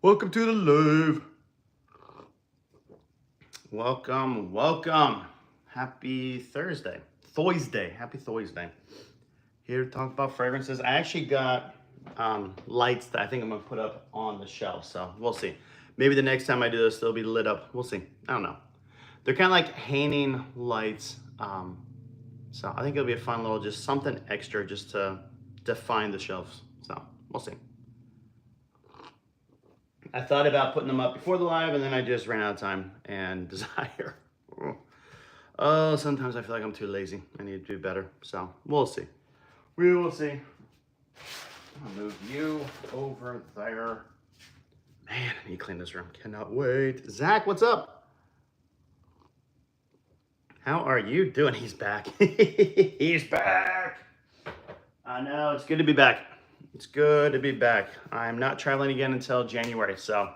Welcome to the live. Welcome, welcome. Happy Thursday. Thursday. Happy Thursday. Here to talk about fragrances. I actually got lights that I think I'm going to put up on the shelf. So we'll see. Maybe the next time I do this, they'll be lit up. We'll see. I don't know. They're kind of like hanging lights. So I think it'll be a fun little, just something extra just to define the shelves. So we'll see. I thought about putting them up before the live, and then I just ran out of time and desire. Oh, sometimes I feel like I'm too lazy. I need to do better. So we'll see. We will see. I'll move you over there. Man, I need to clean this room. Cannot wait. Zach, what's up? How are you doing? He's back. He's back. I know. It's good to be back. It's good to be back. I'm not traveling again until January, so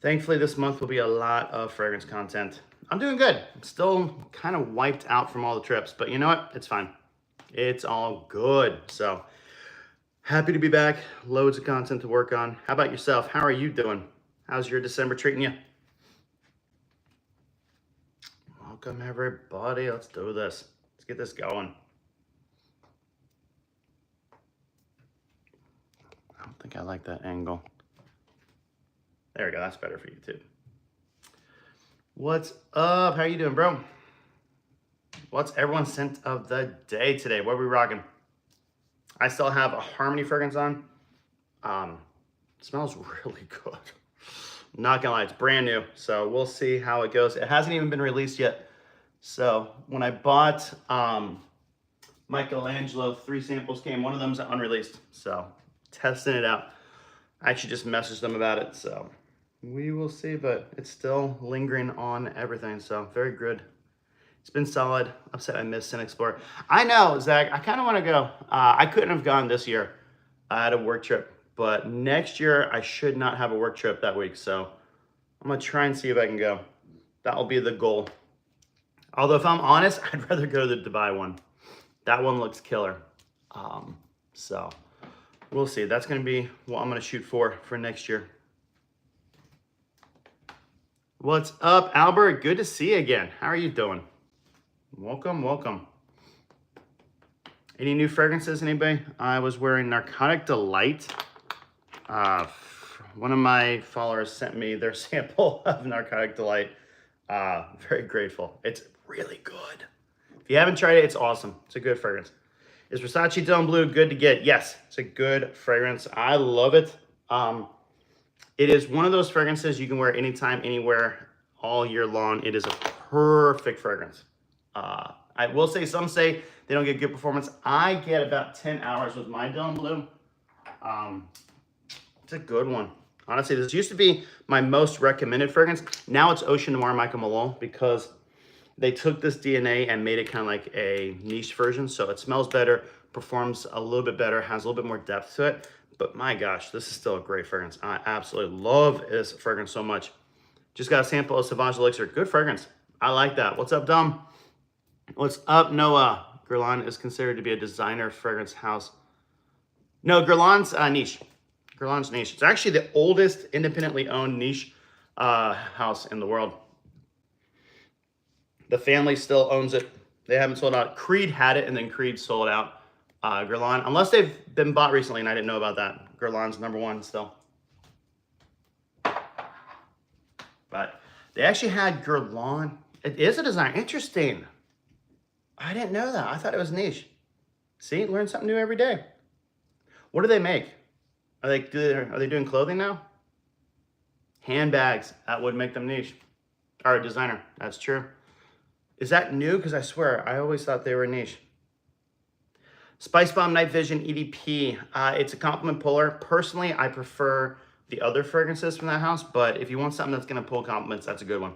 thankfully this month will be a lot of fragrance content. I'm doing good. I'm still kind of wiped out from all the trips, but you know what? It's fine. It's all good. So happy to be back. Loads of content to work on. How about yourself? How are you doing? How's your December treating you? Welcome, everybody. Let's do this. Let's get this going. I don't think I like that angle. There we go. That's better for you too. What's up? How you doing, bro? What's everyone's scent of the day today? What are we rocking? I still have a Harmony fragrance on. It smells really good. Not gonna lie, it's brand new. So we'll see how it goes. It hasn't even been released yet. So when I bought Michelangelo, 3 samples came. One of them's unreleased. So testing it out. I actually just messaged them about it. So we will see, but it's still lingering on everything. So very good. It's been solid. Upset I missed Scent Explorer. I know, Zach, I kind of want to go. I couldn't have gone this year. I had a work trip, but next year I should not have a work trip that week. So I'm going to try and see if I can go. That will be the goal. Although if I'm honest, I'd rather go to the Dubai one. That one looks killer. So we'll see. That's going to be what I'm going to shoot for next year. What's up, Albert? Good to see you again. How are you doing? Welcome, welcome. Any new fragrances, anybody? I was wearing Narcotic Delight. One of my followers sent me their sample of Narcotic Delight. Very grateful. It's really good. If you haven't tried it, it's awesome. It's a good fragrance. Is Versace Dawn Blue good to get? Yes, it's a good fragrance. I love it. It is one of those fragrances you can wear anytime, anywhere, all year long. It is a perfect fragrance. I will say, some say they don't get good performance. I get about 10 hours with my Dawn Blue. It's a good one. Honestly, this used to be my most recommended fragrance. Now it's Ocean Noir Michael Malone because they took this DNA and made it kind of like a niche version. So it smells better, performs a little bit better, has a little bit more depth to it. But my gosh, this is still a great fragrance. I absolutely love this fragrance so much. Just got a sample of Sauvage Elixir. Good fragrance. I like that. What's up, Dom? What's up, Noah? Guerlain is considered to be a designer fragrance house. No, Guerlain's niche. Guerlain's niche. It's actually the oldest independently owned niche house in the world. The family still owns it. They haven't sold out. Creed had it, and then Creed sold out. Guerlain, unless they've been bought recently, and I didn't know about that. Guerlain's #1 still. But they actually had Guerlain. It is a design. Interesting. I didn't know that. I thought it was niche. See, learn something new every day. What do they make? Are they doing clothing now? Handbags. That would make them niche. Or a designer. That's true. Is that new? Because I swear, I always thought they were niche. Spice Bomb Night Vision EDP. It's a compliment puller. Personally, I prefer the other fragrances from that house, but if you want something that's going to pull compliments, that's a good one.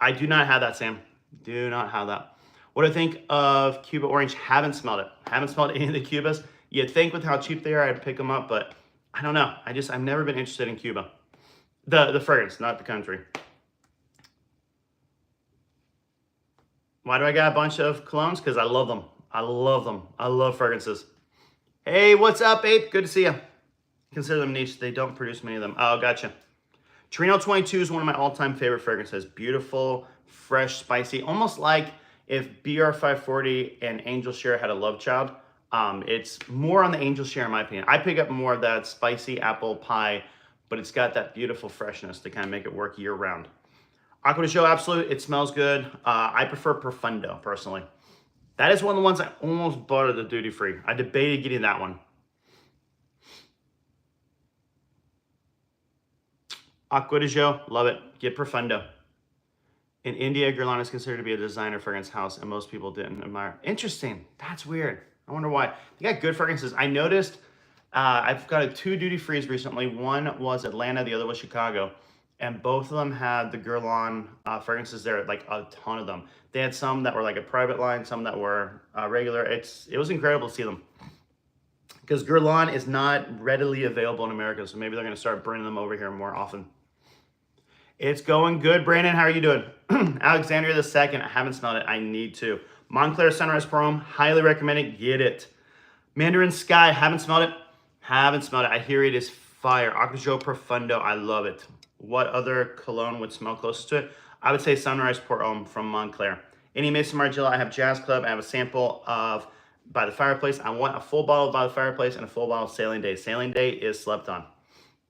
I do not have that, Sam. Do not have that. What do I think of Cuba Orange? Haven't smelled it. Haven't smelled any of the Cubas. You'd think with how cheap they are, I'd pick them up, but I don't know. I've never been interested in Cuba. The fragrance, not the country. Why do I got a bunch of colognes? Because I love them. I love them. I love fragrances. Hey, what's up, Ape? Good to see you. consider them niche. They don't produce many of them. Oh, gotcha. Torino 22 is one of my all-time favorite fragrances. Beautiful, fresh, spicy, almost like if BR540 and Angel Share had a love child. It's more on the Angel Share in my opinion. I pick up more of that spicy apple pie, but it's got that beautiful freshness to kind of make it work year round. Acqua di Gio Absolute, it smells good. I prefer Profundo personally. That is one of the ones I almost bought at the duty free. I debated getting that one. Acqua di Gio, love it. Get Profundo. In India, Guerlain is considered to be a designer fragrance house, and most people didn't admire. Interesting. That's weird. I wonder why. They got good fragrances. I noticed I've got 2 duty frees recently. One was Atlanta, the other was Chicago. And both of them had the Guerlain fragrances there, like a ton of them. They had some that were like a private line, some that were regular. It was incredible to see them. Because Guerlain is not readily available in America, so maybe they're going to start bringing them over here more often. It's going good, Brandon. How are you doing? Alexandria the Second. I haven't smelled it. I need to. Montclair Sunrise Chrome. Highly recommend it. Get it. Mandarin Sky. Haven't smelled it. Haven't smelled it. I hear it is fire. Acqua di Gio Profundo. I love it. What other cologne would smell closest to it? I would say Sunrise Port Homme from Montclair. Any Maison Margiela. I have Jazz Club. I have a sample of By the Fireplace. I want a full bottle of By the Fireplace and a full bottle of Sailing Day. Sailing Day is slept on.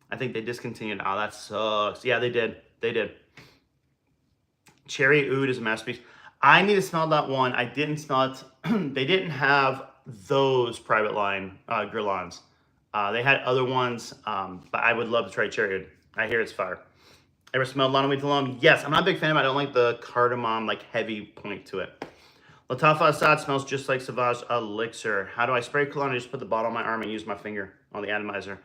I think they discontinued. Oh, that sucks. Yeah, they did. They did. Cherry Oud is a masterpiece. I need to smell that one. I didn't smell it. They didn't have those private line Guerlains. They had other ones, but I would love to try Cherry Oud. I hear it's fire. Ever smelled L'Ennui de l'Homme? Yes, I'm not a big fan of it. I don't like the cardamom, like heavy point to it. Lattafa Assad smells just like Sauvage Elixir. How do I spray cologne? I just put the bottle on my arm and use my finger on the atomizer.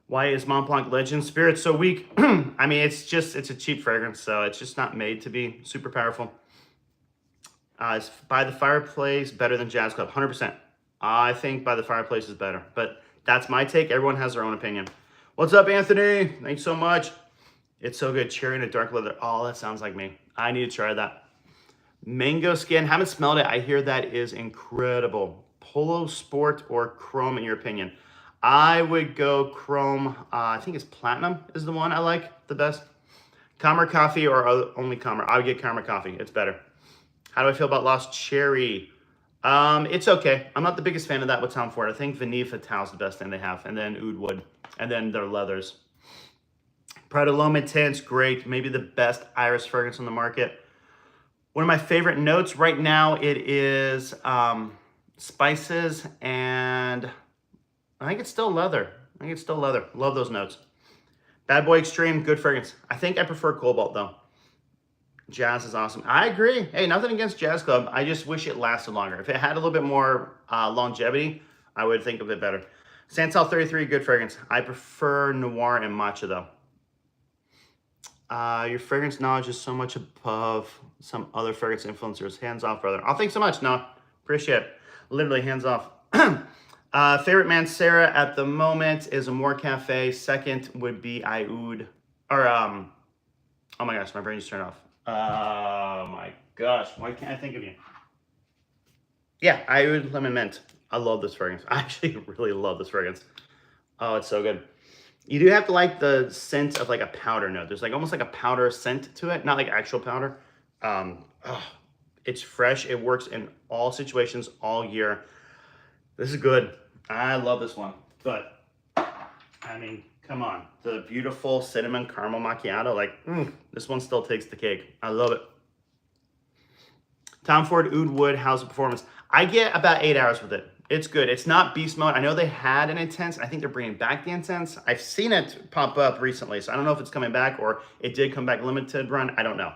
Why is Mont Blanc Legend Spirit so weak? I mean, it's a cheap fragrance, so it's just not made to be super powerful. Is By the Fireplace better than Jazz Club? 100%. I think By the Fireplace is better, but that's my take. Everyone has their own opinion. What's up, Anthony? Thanks so much. It's so good. Cherry and a dark leather. Oh, that sounds like me. I need to try that. Mango Skin. Haven't smelled it. I hear that is incredible. Polo Sport or Chrome, in your opinion? I would go Chrome. I think it's Platinum is the one I like the best. Commer Coffee or only Commer? I would get Commer Coffee. It's better. How do I feel about Lost Cherry? It's okay. I'm not the biggest fan of that with Tom Ford. I think Vanille Fatale is the best thing they have, and then Oud Wood, and then their leathers. Prada L'Homme Intense, great. Maybe the best iris fragrance on the market. One of my favorite notes right now, it is spices, and I think it's still leather. Love those notes. Bad Boy Extreme, good fragrance. I think I prefer Cobalt though. Jazz is awesome. I agree. Hey, nothing against Jazz Club. I just wish it lasted longer. If it had a little bit more longevity, I would think of it better. Santal 33, good fragrance. I prefer Noir and Matcha though. Your fragrance knowledge is so much above some other fragrance influencers. Hands off, brother. Oh, thanks so much, Noah. Appreciate it. Literally hands off. Favorite Mancera at the moment is Amore Cafe. Second would be Oud. Or, oh my gosh, my brain just turned off. Oh my gosh, why can't I think of you? Yeah, Oud Lemon Mint. I love this fragrance. I actually really love this fragrance. Oh, it's so good. You do have to like the scent of like a powder note. There's like almost like a powder scent to it, not like actual powder. It's fresh. It works in all situations all year. This is good. I love this one. But, I mean, come on. The beautiful cinnamon caramel macchiato, like, this one still takes the cake. I love it. Tom Ford Oud Wood, how's the performance? I get about 8 hours with it. It's good. It's not beast mode. I know they had an intense. I think they're bringing back the intense. I've seen it pop up recently, so I don't know if it's coming back or it did come back limited run. I don't know.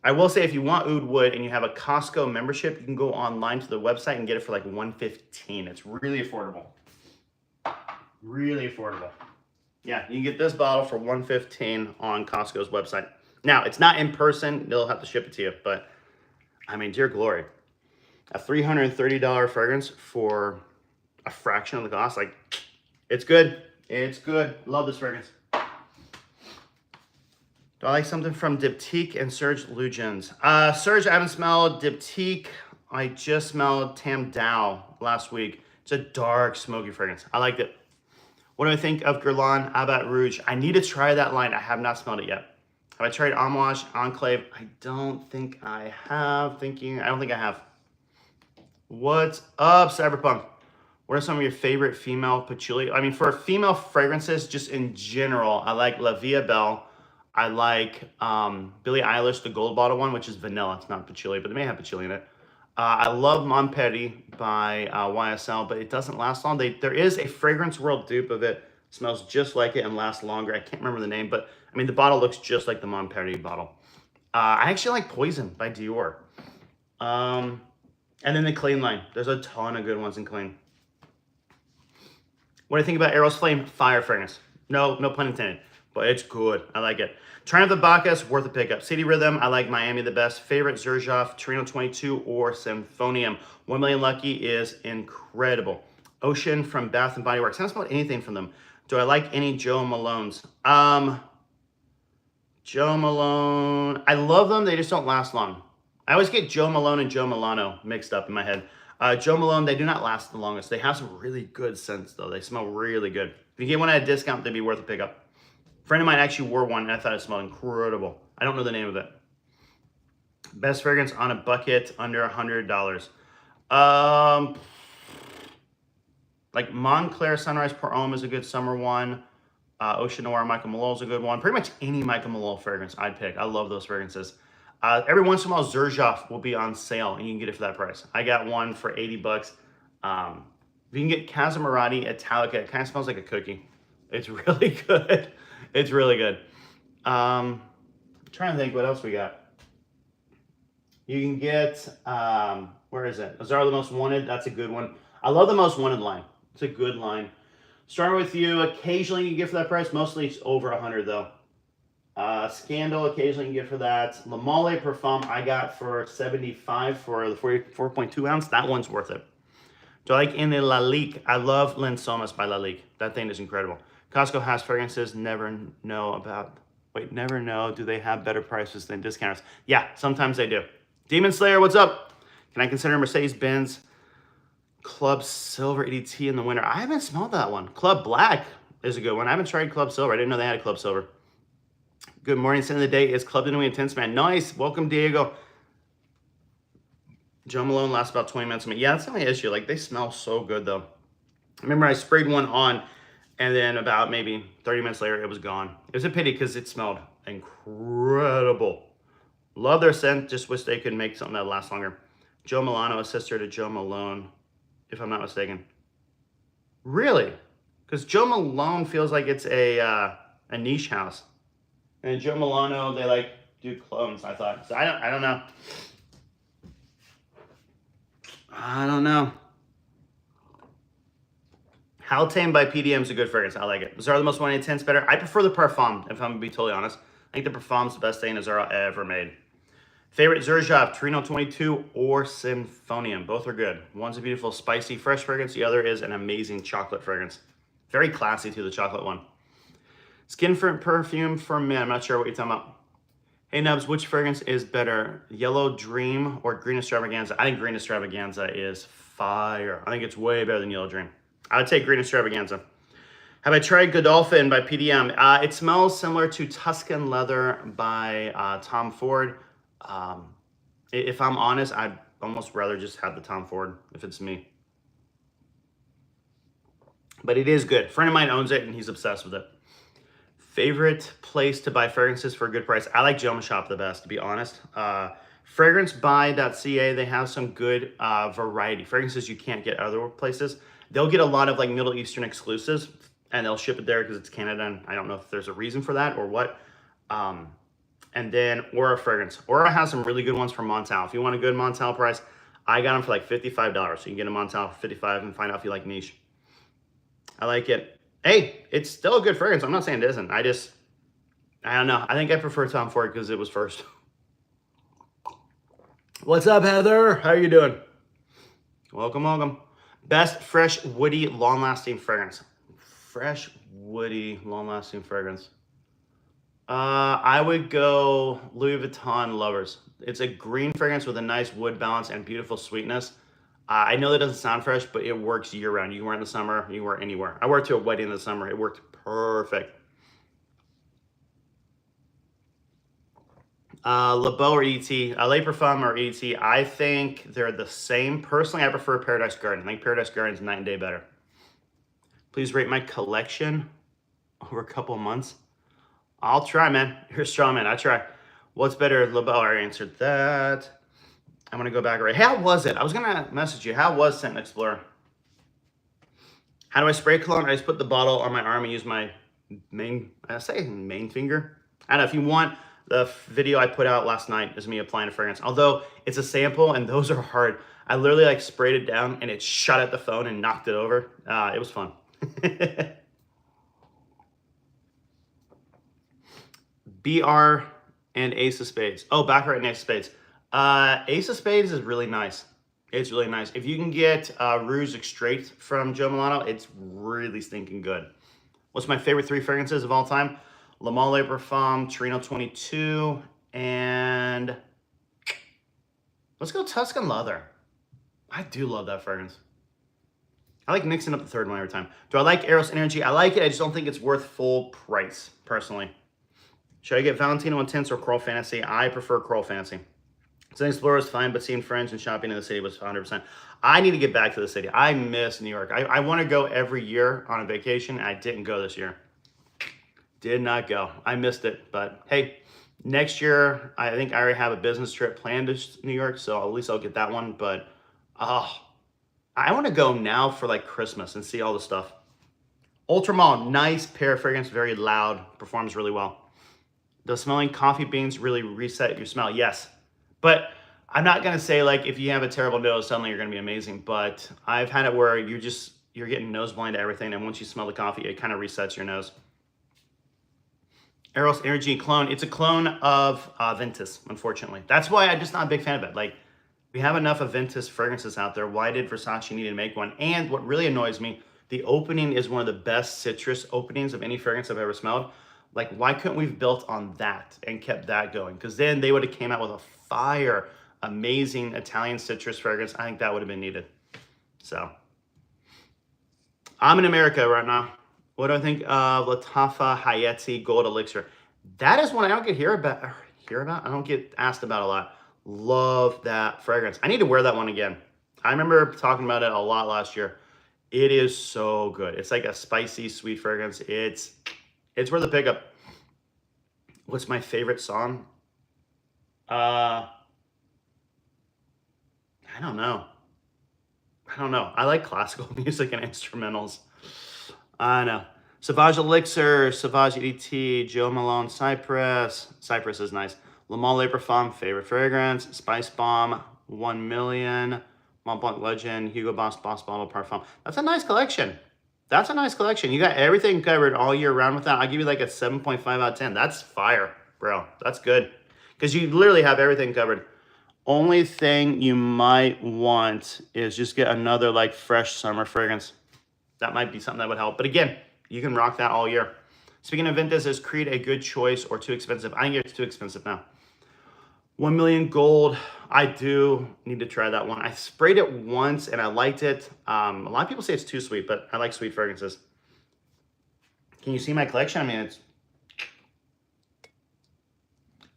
I will say if you want Oud Wood and you have a Costco membership, you can go online to the website and get it for like $115. It's really affordable. Really affordable. Yeah, you can get this bottle for $115 on Costco's website. Now, it's not in person. They'll have to ship it to you, but I mean, dear glory. A $330 fragrance for a fraction of the cost. Like, it's good. It's good. Love this fragrance. Do I like something from Diptyque and Serge Lutjens? Serge, I haven't smelled. Diptyque, I just smelled Tam Dao last week. It's a dark, smoky fragrance. I liked it. What do I think of Guerlain Abat Rouge? I need to try that line. I have not smelled it yet. Have I tried Amouage Enclave? I don't think I have. I don't think I have. What's up, Cyberpunk? What are some of your favorite female patchouli? I mean, for female fragrances, just in general, I like La Vie Belle. I like Billie Eilish, the gold bottle one, which is vanilla. It's not patchouli, but they may have patchouli in it. I love Montpellier by YSL, but it doesn't last long. There is a Fragrance World dupe of it. Smells just like it and lasts longer. I can't remember the name, but I mean, the bottle looks just like the Montpellier bottle. I actually like Poison by Dior. And then the Clean line. There's a ton of good ones in Clean. What do you think about Eros Flame Fire fragrance? No pun intended, but it's good. I like it. Triumph of Bacchus, worth a pickup. City Rhythm, I like Miami the best. Favorite, Xerjoff, Torino 22, or Symphonium. 1 Million Lucky is incredible. Ocean from Bath & Body Works. I haven't smelled anything from them. Do I like any Jo Malones? Jo Malone, I love them. They just don't last long. I always get Jo Malone and Jo Milano mixed up in my head. Jo Malone, they do not last the longest. They have some really good scents, though. They smell really good. If you get one at a discount, they'd be worth a pickup. A friend of mine actually wore one, and I thought it smelled incredible. I don't know the name of it. Best fragrance on a bucket under $100. Like Montclair Sunrise Pour Homme is a good summer one. Ocean Noir Michael Malone is a good one. Pretty much any Michael Malone fragrance I'd pick. I love those fragrances. Every once in a while, Xerjoff will be on sale, and you can get it for that price. I got one for 80 bucks. If you can get Casamarati Italica, it kind of smells like a cookie. It's really good. It's really good. I'm trying to think what else we got. You can get, where is it? Azara the Most Wanted. That's a good one. I love the Most Wanted line. It's a good line. Starting with you, occasionally you can get for that price. Mostly it's over 100 though. Scandal, occasionally you can get for that. Le Male Parfum, I got for 75 for the 44.2 ounce. That one's worth it. Do I like in the Lalique? I love Linsomas by Lalique. That thing is incredible. Costco has fragrances. Never know. Do they have better prices than discounters? Yeah, sometimes they do. Demon Slayer, what's up? Can I consider Mercedes-Benz Club Silver EDT in the winter? I haven't smelled that one. Club Black is a good one. I haven't tried Club Silver. I didn't know they had a Club Silver. Good morning. Scent of the day is Club de Nuit Intense Man. Nice. Welcome, Diego. Jo Malone lasts about 20 minutes. Yeah, that's the only issue. Like, they smell so good, though. I remember I sprayed one on, and then about maybe 30 minutes later, it was gone. It was a pity because it smelled incredible. Love their scent. Just wish they could make something that lasts longer. Jo Milano, a sister to Jo Malone, if I'm not mistaken. Really? Because Jo Malone feels like it's a niche house. And Jo Milano, they like do clones, I thought. So I don't know. I don't know. Haltane by PDM is a good fragrance. I like it. Zara the Most Wanted Intense better. I prefer the Parfum, if I'm going to be totally honest. I think the Parfum's the best thing Zara ever made. Favorite, Xerjoff, Torino 22 or Symphonium. Both are good. One's a beautiful, spicy, fresh fragrance. The other is an amazing chocolate fragrance. Very classy, too, the chocolate one. Skin perfume for men. I'm not sure what you're talking about. Hey, Nubs, which fragrance is better? Yellow Dream or Green Extravaganza? I think Green Extravaganza is fire. I think it's way better than Yellow Dream. I would take Green Extravaganza. Have I tried Godolphin by PDM? It smells similar to Tuscan Leather by Tom Ford. If I'm honest, I'd almost rather just have the Tom Ford if it's me. But it is good. A friend of mine owns it, and he's obsessed with it. Favorite place to buy fragrances for a good price? I like Joma Shop the best, to be honest. Fragrancebuy.ca, they have some good variety. Fragrances you can't get other places. They'll get a lot of like Middle Eastern exclusives, and they'll ship it there because it's Canada, and I don't know if there's a reason for that or what. And then Aura fragrance. Aura has some really good ones from Montal. If you want a good Montal price, I got them for like $55. So you can get a Montal for $55 and find out if you like niche. I like it. Hey, it's still a good fragrance. I'm not saying it isn't. I don't know. I think I prefer Tom Ford because it was first. What's up, Heather? How are you doing? Welcome, welcome. Best fresh, woody, long-lasting fragrance. Fresh, woody, long-lasting fragrance. I would go Louis Vuitton Lovers. It's a green fragrance with a nice wood balance and beautiful sweetness. I know that doesn't sound fresh, but it works year round. You can wear it in the summer, you can wear it anywhere. I wore it to a wedding in the summer. It worked perfect. LeBeau or ET, Le Parfum or ET, I think they're the same. Personally, I prefer Paradise Garden. I think Paradise Garden's night and day better. Please rate my collection over a couple of months. I'll try, man. You're a strong man. I try. What's better, LeBeau? I already answered that. I'm gonna go back right. How was it? I was gonna message you. How was Scent Explorer? How do I spray cologne? I just put the bottle on my arm and use my main finger. I don't know if you want. The video I put out last night is me applying a fragrance. Although it's a sample and those are hard. I literally like sprayed it down and it shot at the phone and knocked it over. It was fun. BR and Ace of Spades. Oh, Baccarat and Ace of Spades. Ace of Spades is really nice. It's really nice. If you can get Rouge Extrait from Joe Milano, it's really stinking good. What's my favorite 3 fragrances of all time? Le Male Parfum, Torino 22, and let's go Tuscan Leather. I do love that fragrance. I like mixing up the third one every time. Do I like Eros Energy? I like it. I just don't think it's worth full price, personally. Should I get Valentino Intense or Coral Fantasy? I prefer Coral Fantasy. Scent Explorer is fine, but seeing friends and shopping in the city was 100%. I need to get back to the city. I miss New York. I want to go every year on a vacation. I didn't go this year. Did not go. I missed it. But hey, next year, I think I already have a business trip planned to New York, so at least I'll get that one. But I want to go now for like Christmas and see all the stuff. Ultramall, nice pear fragrance, very loud, performs really well. Does smelling coffee beans really reset your smell? Yes. But I'm not going to say like if you have a terrible nose, suddenly you're going to be amazing. But I've had it where you're getting nose blind to everything. And once you smell the coffee, it kind of resets your nose. Eros Energy clone. It's a clone of Ventus, unfortunately. That's why I'm just not a big fan of it. Like, we have enough of Ventus fragrances out there. Why did Versace need to make one? And what really annoys me, the opening is one of the best citrus openings of any fragrance I've ever smelled. Like, why couldn't we have built on that and kept that going? Because then they would have came out with a fire, amazing Italian citrus fragrance. I think that would have been needed. So, I'm in America right now. What do I think of Lattafa Hayati Gold Elixir? That is one I don't get hear about. I don't get asked about a lot. Love that fragrance. I need to wear that one again. I remember talking about it a lot last year. It is so good. It's like a spicy, sweet fragrance. It's worth a pickup. What's my favorite song? I don't know. I like classical music and instrumentals. I know. Sauvage Elixir, Sauvage EDT, Joe Malone Cypress. Cypress is nice. Le Male Parfum, favorite fragrance. Spice Bomb, 1 million. Mont Blanc Legend, Hugo Boss Bottle Parfum. That's a nice collection. That's a nice collection. You got everything covered all year round with that. I'll give you like a 7.5 out of 10. That's fire, bro. That's good. Because you literally have everything covered. Only thing you might want is just get another like fresh summer fragrance. That might be something that would help. But again, you can rock that all year. Speaking of Ventus, is Creed a good choice or too expensive? I think it's too expensive now. 1 million gold. I do need to try that one. I sprayed it once and I liked it. A lot of people say it's too sweet, but I like sweet fragrances. Can you see my collection? I mean, it's...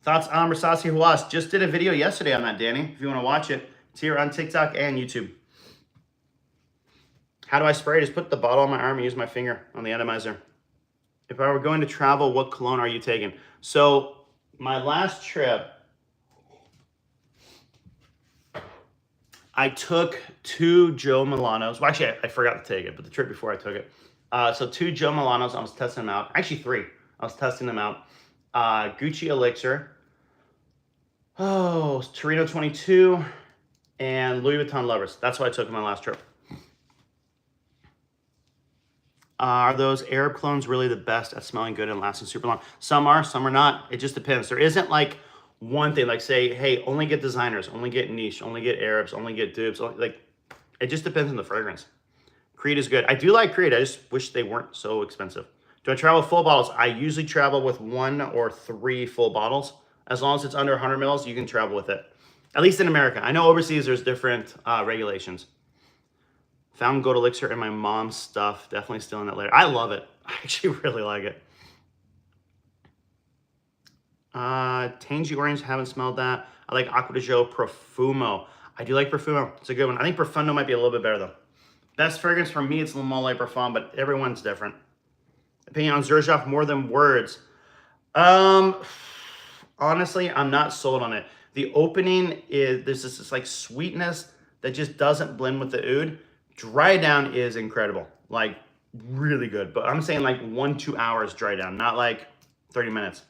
Thoughts on Versace Huas? Just did a video yesterday on that, Danny. If you want to watch it, it's here on TikTok and YouTube. How do I spray? Just put the bottle on my arm and use my finger on the atomizer. If I were going to travel, what cologne are you taking? So my last trip, I took 2 Joe Milanos. Well, actually, I forgot to take it, but the trip before I took it. So 2 Joe Milanos, I was testing them out. Actually, 3. I was testing them out. Gucci Elixir. Oh, Torino 22. And Louis Vuitton Lovers. That's what I took on my last trip. Are those Arab clones really the best at smelling good and lasting super long? Some are, some are not. It just depends. There isn't like one thing, like say, hey, only get designers, only get niche, only get Arabs, only get dupes. Like, it just depends on the fragrance. Creed is good. I do like Creed. I just wish they weren't so expensive. Do I travel with full bottles? I usually travel with 1 or 3 full bottles. As long as it's under 100 mils, you can travel with it. At least in America. I know overseas there's different regulations. Found Gold Elixir and my mom's stuff. Definitely stealing that later. I love it. I actually really like it. Tangy Orange, haven't smelled that. I like Acqua di Gio Profumo. I do like Profumo. It's a good one. I think Profundo might be a little bit better though. Best fragrance for me, it's Le Male Parfum, but everyone's different. Opinion on Xerjoff, More Than Words. Honestly, I'm not sold on it. The opening is, there's this like sweetness that just doesn't blend with the oud. Dry down is incredible, like really good. But I'm saying like 1-2 hours dry down, not like 30 minutes.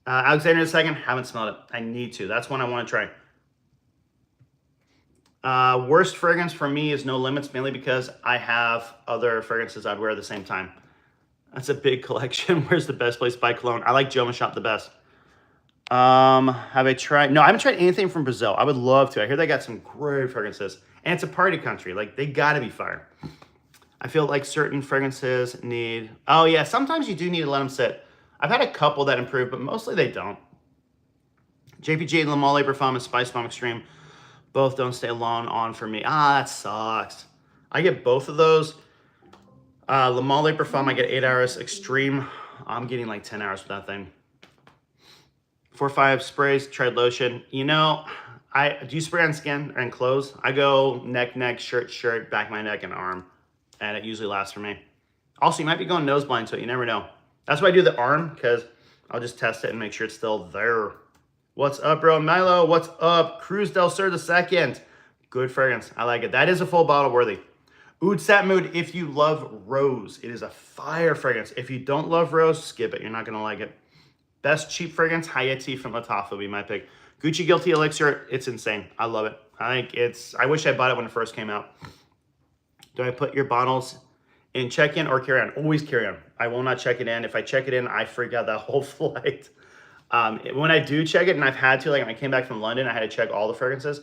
Alexander II, haven't smelled it. I need to. That's one I want to try. Worst fragrance for me is No Limits, mainly because I have other fragrances I'd wear at the same time. That's a big collection. Where's the best place to buy cologne? I like Joma Shop the best. Have I tried? No, I haven't tried anything from Brazil. I would love to. I hear they got some great fragrances. And it's a party country. Like, they gotta be fire. I feel like certain fragrances need... Oh, yeah, sometimes you do need to let them sit. I've had a couple that improve, but mostly they don't. JPG, Le Male Parfum, and Spice Bomb Extreme. Both don't stay long on for me. That sucks. I get both of those. Le Male Parfum, I get 8 hours. Extreme, I'm getting like 10 hours with that thing. 4-5 sprays, tread lotion. You know, do you spray on skin and clothes? I go neck, shirt, back of my neck, and arm. And it usually lasts for me. Also, you might be going nose blind to it. You never know. That's why I do the arm, because I'll just test it and make sure it's still there. What's up, bro? Milo, what's up? Cruz del Sur II. Good fragrance. I like it. That is a full bottle worthy. Oud Satin Mood, if you love rose, it is a fire fragrance. If you don't love rose, skip it. You're not going to like it. Best cheap fragrance, Hayati from Lattafa would be my pick. Gucci Guilty Elixir, it's insane. I love it. I wish I bought it when it first came out. Do I put your bottles in check-in or carry-on? Always carry-on. I will not check it in. If I check it in, I freak out that whole flight. When I do check it, and I've had to, like when I came back from London, I had to check all the fragrances.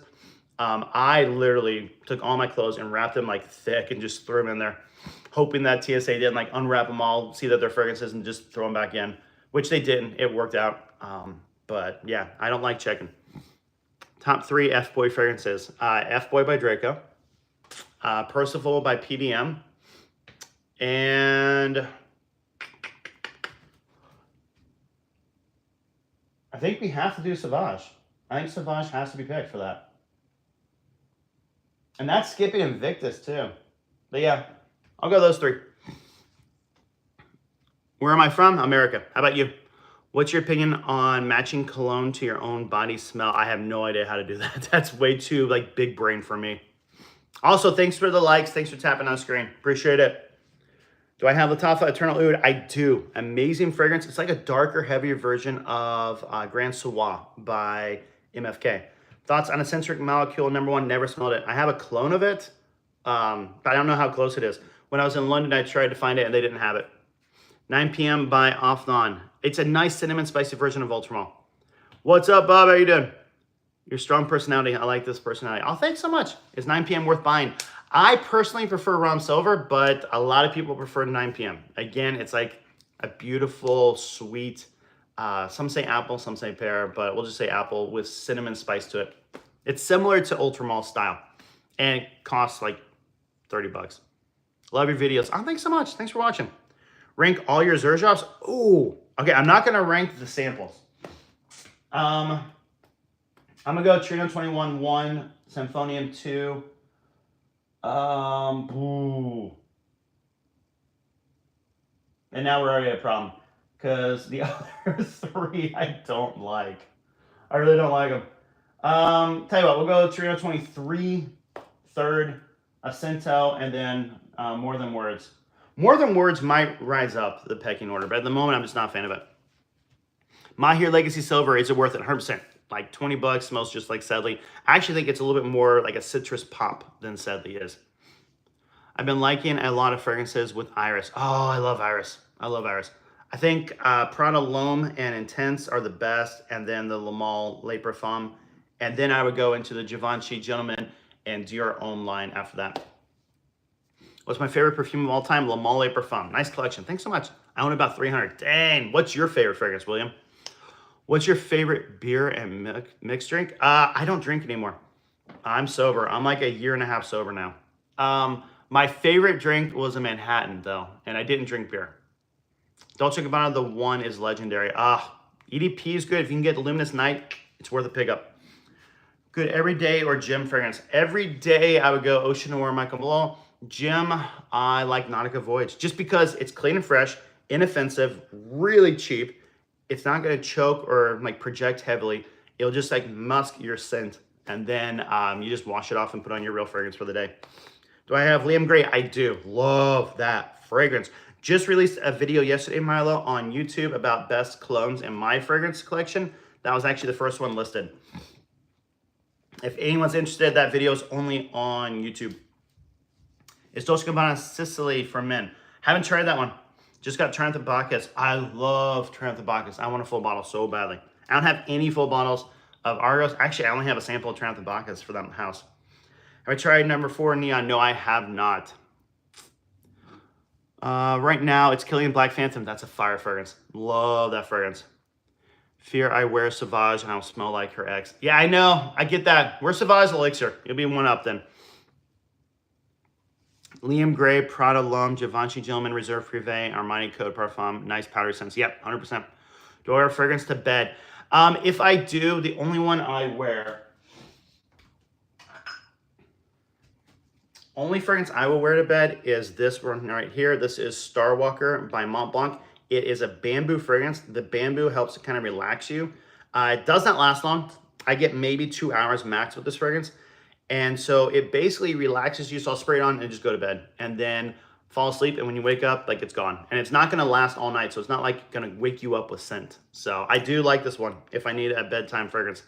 I literally took all my clothes and wrapped them like thick and just threw them in there, hoping that TSA didn't like unwrap them all, see that they're fragrances, and just throw them back in, which they didn't. It worked out. But yeah, I don't like checking. Top 3 F-Boy fragrances. F-Boy by Draco, Percival by PDM, and I think we have to do Sauvage. I think Sauvage has to be picked for that. And that's skipping Invictus too. But yeah, I'll go those 3. Where am I from? America. How about you? What's your opinion on matching cologne to your own body smell? I have no idea how to do that. That's way too like big brain for me. Also, thanks for the likes. Thanks for tapping on screen. Appreciate it. Do I have Lattafa Eternal Oud? I do. Amazing fragrance. It's like a darker, heavier version of Grand Soir by MFK. Thoughts on Eccentric Molecule #1? Never smelled it. I have a clone of it, but I don't know how close it is. When I was in London, I tried to find it, and they didn't have it. 9 p.m. by Offthon. It's a nice cinnamon spicy version of Ultramall. What's up, Bob? How you doing? Your strong personality. I like this personality. Oh, thanks so much. Is 9 p.m. worth buying? I personally prefer Rum Silver, but a lot of people prefer 9 p.m. Again, it's like a beautiful, sweet, some say apple, some say pear, but we'll just say apple with cinnamon spice to it. It's similar to Ultramall style, and it costs like 30 bucks. Love your videos. Oh, thanks so much. Thanks for watching. Rank all your Xerjoffs. Ooh, okay, I'm not gonna rank the samples. I'm gonna go Trino 21 1, Symphonium 2. Ooh. And now we're already at a problem because the other 3 I don't like. I really don't like them. Tell you what, we'll go Trino 23, 3rd, Ascento, and then More Than Words. More Than Words might rise up the pecking order, but at the moment I'm just not a fan of it. Mahir Legacy Silver, is it worth it? 100%. Like 20 bucks, smells just like Sedley. I actually think it's a little bit more like a citrus pop than Sedley is. I've been liking a lot of fragrances with Iris. Oh, I love Iris. I love Iris. I think Prada L'Homme and Intense are the best, and then the Le Male Le Parfum. And then I would go into the Givenchy Gentleman and Dior Homme line after that. What's my favorite perfume of all time? Le Male Le Parfum. Nice collection. Thanks so much. I own about 300. Dang. What's your favorite fragrance, William? What's your favorite beer and mixed drink? I don't drink anymore. I'm sober. I'm like a year and a half sober now. My favorite drink was a Manhattan though, and I didn't drink beer. Dolce & Gabbana, the one is legendary. EDP is good. If you can get Luminous Night, it's worth a pickup. Good everyday or gym fragrance. Every day I would go Ocean Noir, Michael Malone. Gym, I like Nautica Voyage just because it's clean and fresh, inoffensive, really cheap. It's not gonna choke or like project heavily. It'll just like musk your scent, and then you just wash it off and put on your real fragrance for the day. Do I have Liam Gray? I do. Love that fragrance. Just released a video yesterday, Milo, on YouTube about best colognes in my fragrance collection. That was actually the first one listed. If anyone's interested, that video is only on YouTube. It's Dolce & Gabbana Sicily for men. Haven't tried that one. Just got Triumph Bacchus. I love Triumph Bacchus. I want a full bottle so badly. I don't have any full bottles of Argos. Actually, I only have a sample of Triumph Bacchus for that house. Have I tried number 4 Neon? No, I have not. Right now, it's Killian Black Phantom. That's a fire fragrance. Love that fragrance. Fear I wear Sauvage and I'll smell like her ex. Yeah, I know. I get that. Wear Sauvage Elixir. You'll be one up then. Liam Gray, Prada L'Homme, Givenchy Gentleman, Reserve Privé, Armani Code Parfum, nice powdery scents. Yep, 100%. Do I wear fragrance to bed? If I do, the only one I wear, only fragrance I will wear to bed is this one right here. This is Star Walker by Mont Blanc. It is a bamboo fragrance. The bamboo helps to kind of relax you. It does not last long. I get maybe 2 hours max with this fragrance. And so it basically relaxes you. So I'll spray it on and just go to bed and then fall asleep. And when you wake up, like it's gone. And it's not gonna last all night. So it's not like gonna wake you up with scent. So I do like this one if I need a bedtime fragrance.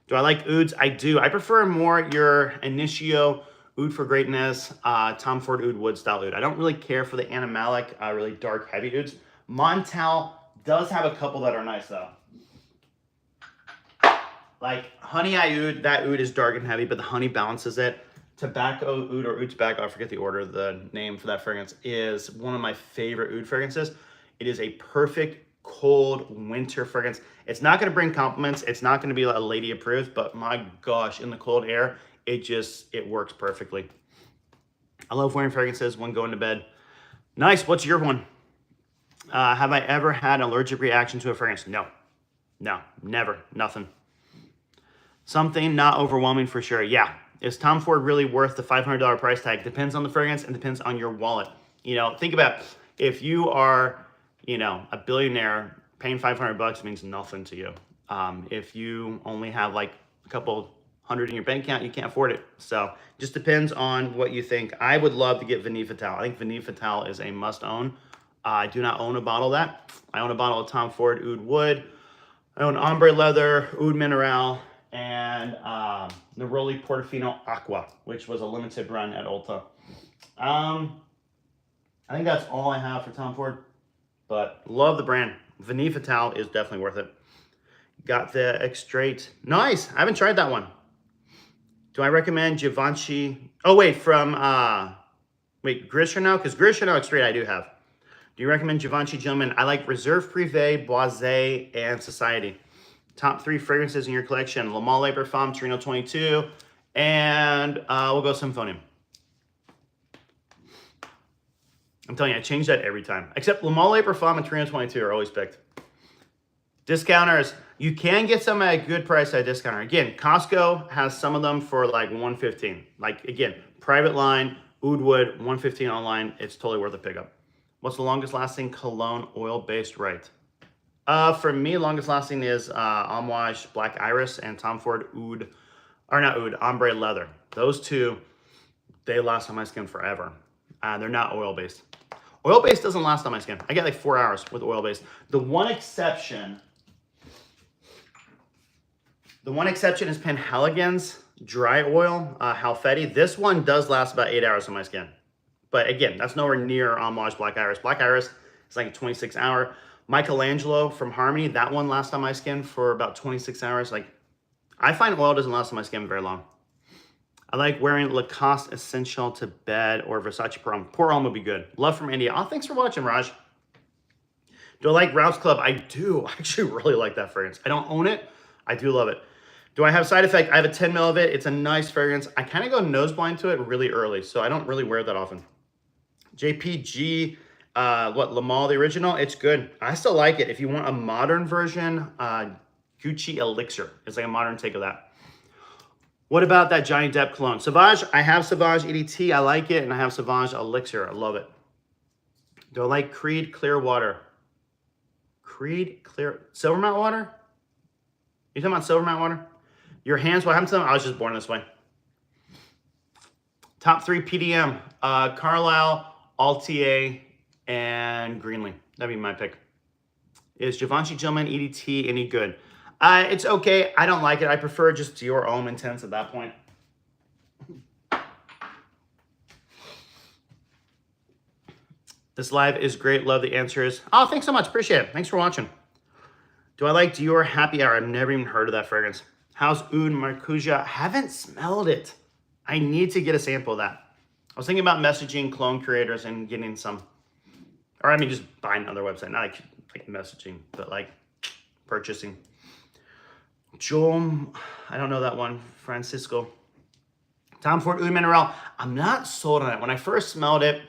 Do I like ouds? I do. I prefer more your Initio Oud for Greatness, Tom Ford Oud Wood style oud. I don't really care for the animalic, really dark, heavy ouds. Montal does have a couple that are nice though. Like Honey Eye Oud, that oud is dark and heavy, but the honey balances it. Tobacco Oud or Oud Tobacco, I forget the name for that fragrance, is one of my favorite oud fragrances. It is a perfect cold winter fragrance. It's not gonna bring compliments. It's not gonna be a lady approved, but my gosh, in the cold air, it works perfectly. I love wearing fragrances when going to bed. Nice, what's your one? Have I ever had an allergic reaction to a fragrance? No, never, nothing. Something not overwhelming for sure. Yeah, is Tom Ford really worth the $500 price tag? Depends on the fragrance and depends on your wallet. You know, think about if you are, you know, a billionaire, paying $500 means nothing to you. If you only have like a couple hundred in your bank account, you can't afford it. So just depends on what you think. I would love to get Vanille Fatale. I think Vanille Fatale is a must own. I do not own a bottle of that. I own a bottle of Tom Ford Oud Wood. I own Ombre Leather, Oud Mineral, and Neroli Portofino Aqua, which was a limited run at Ulta. I think that's all I have for Tom Ford, but love the brand. Vanille Fatale is definitely worth it. Got the Extrait. Nice. I haven't tried that one. Do I recommend Givenchy? Oh, wait, from, Gris Chanel? Because Gris Chanel Extrait I do have. Do you recommend Givenchy Gentleman? I like Reserve Privé, Boisé, and Society. Top 3 fragrances in your collection. Le Male Parfum, Torino 22, and we'll go Symphonium. I'm telling you, I change that every time. Except Le Male Parfum and Torino 22 are always picked. Discounters. You can get some at a good price at a discounter. Again, Costco has some of them for like $115. Like, again, private line, Oud Wood, $115 online. It's totally worth a pickup. What's the longest lasting cologne oil-based right? For me, longest lasting is Amouage Black Iris and Tom Ford Oud, or not Oud, Ombre Leather. Those two, they last on my skin forever. They're not oil-based. Oil-based doesn't last on my skin. I get like 4 hours with oil-based. The one exception is Penhaligon's dry oil, Halfeti. This one does last about 8 hours on my skin. But again, that's nowhere near Amouage Black Iris. Black Iris is like a 26 hour. Michelangelo from Harmony, that one lasts on my skin for about 26 hours. Like, I find oil doesn't last on my skin very long. I like wearing Lacoste Essential to bed or Versace Pour Homme. Pour Homme would be good. Love from India. Oh, thanks for watching, Raj. Do I like Rouse Club? I do. I actually really like that fragrance. I don't own it. I do love it. Do I have side effect? I have a 10 mil of it. It's a nice fragrance. I kind of go nose blind to it really early, so I don't really wear it that often. JPG, Le Male, the original, it's good. I still like it. If you want a modern version, Gucci Elixir. It's like a modern take of that. What about that Johnny Depp cologne? Sauvage, I have Sauvage EDT. I like it, and I have Sauvage Elixir. I love it. Do I like Creed Clear Water? Creed Clear... Silvermount water? You talking about Silvermount water? Your hands, what happened to them? I was just born this way. Top 3 PDM. Carlisle, Altier, and Greenlee. That'd be my pick. Is Givenchy Gentleman EDT any good? It's okay. I don't like it. I prefer just Dior Homme Intense at that point. This live is great. Love the answers. Oh, thanks so much. Appreciate it. Thanks for watching. Do I like Dior Happy Hour? I've never even heard of that fragrance. How's Oud Marcuja? Haven't smelled it. I need to get a sample of that. I was thinking about messaging clone creators and getting some. Or I mean, just buying on their website. Not like messaging, but like purchasing. Joel, I don't know that one. Francisco. Tom Ford Oud Mineral. I'm not sold on it. When I first smelled it,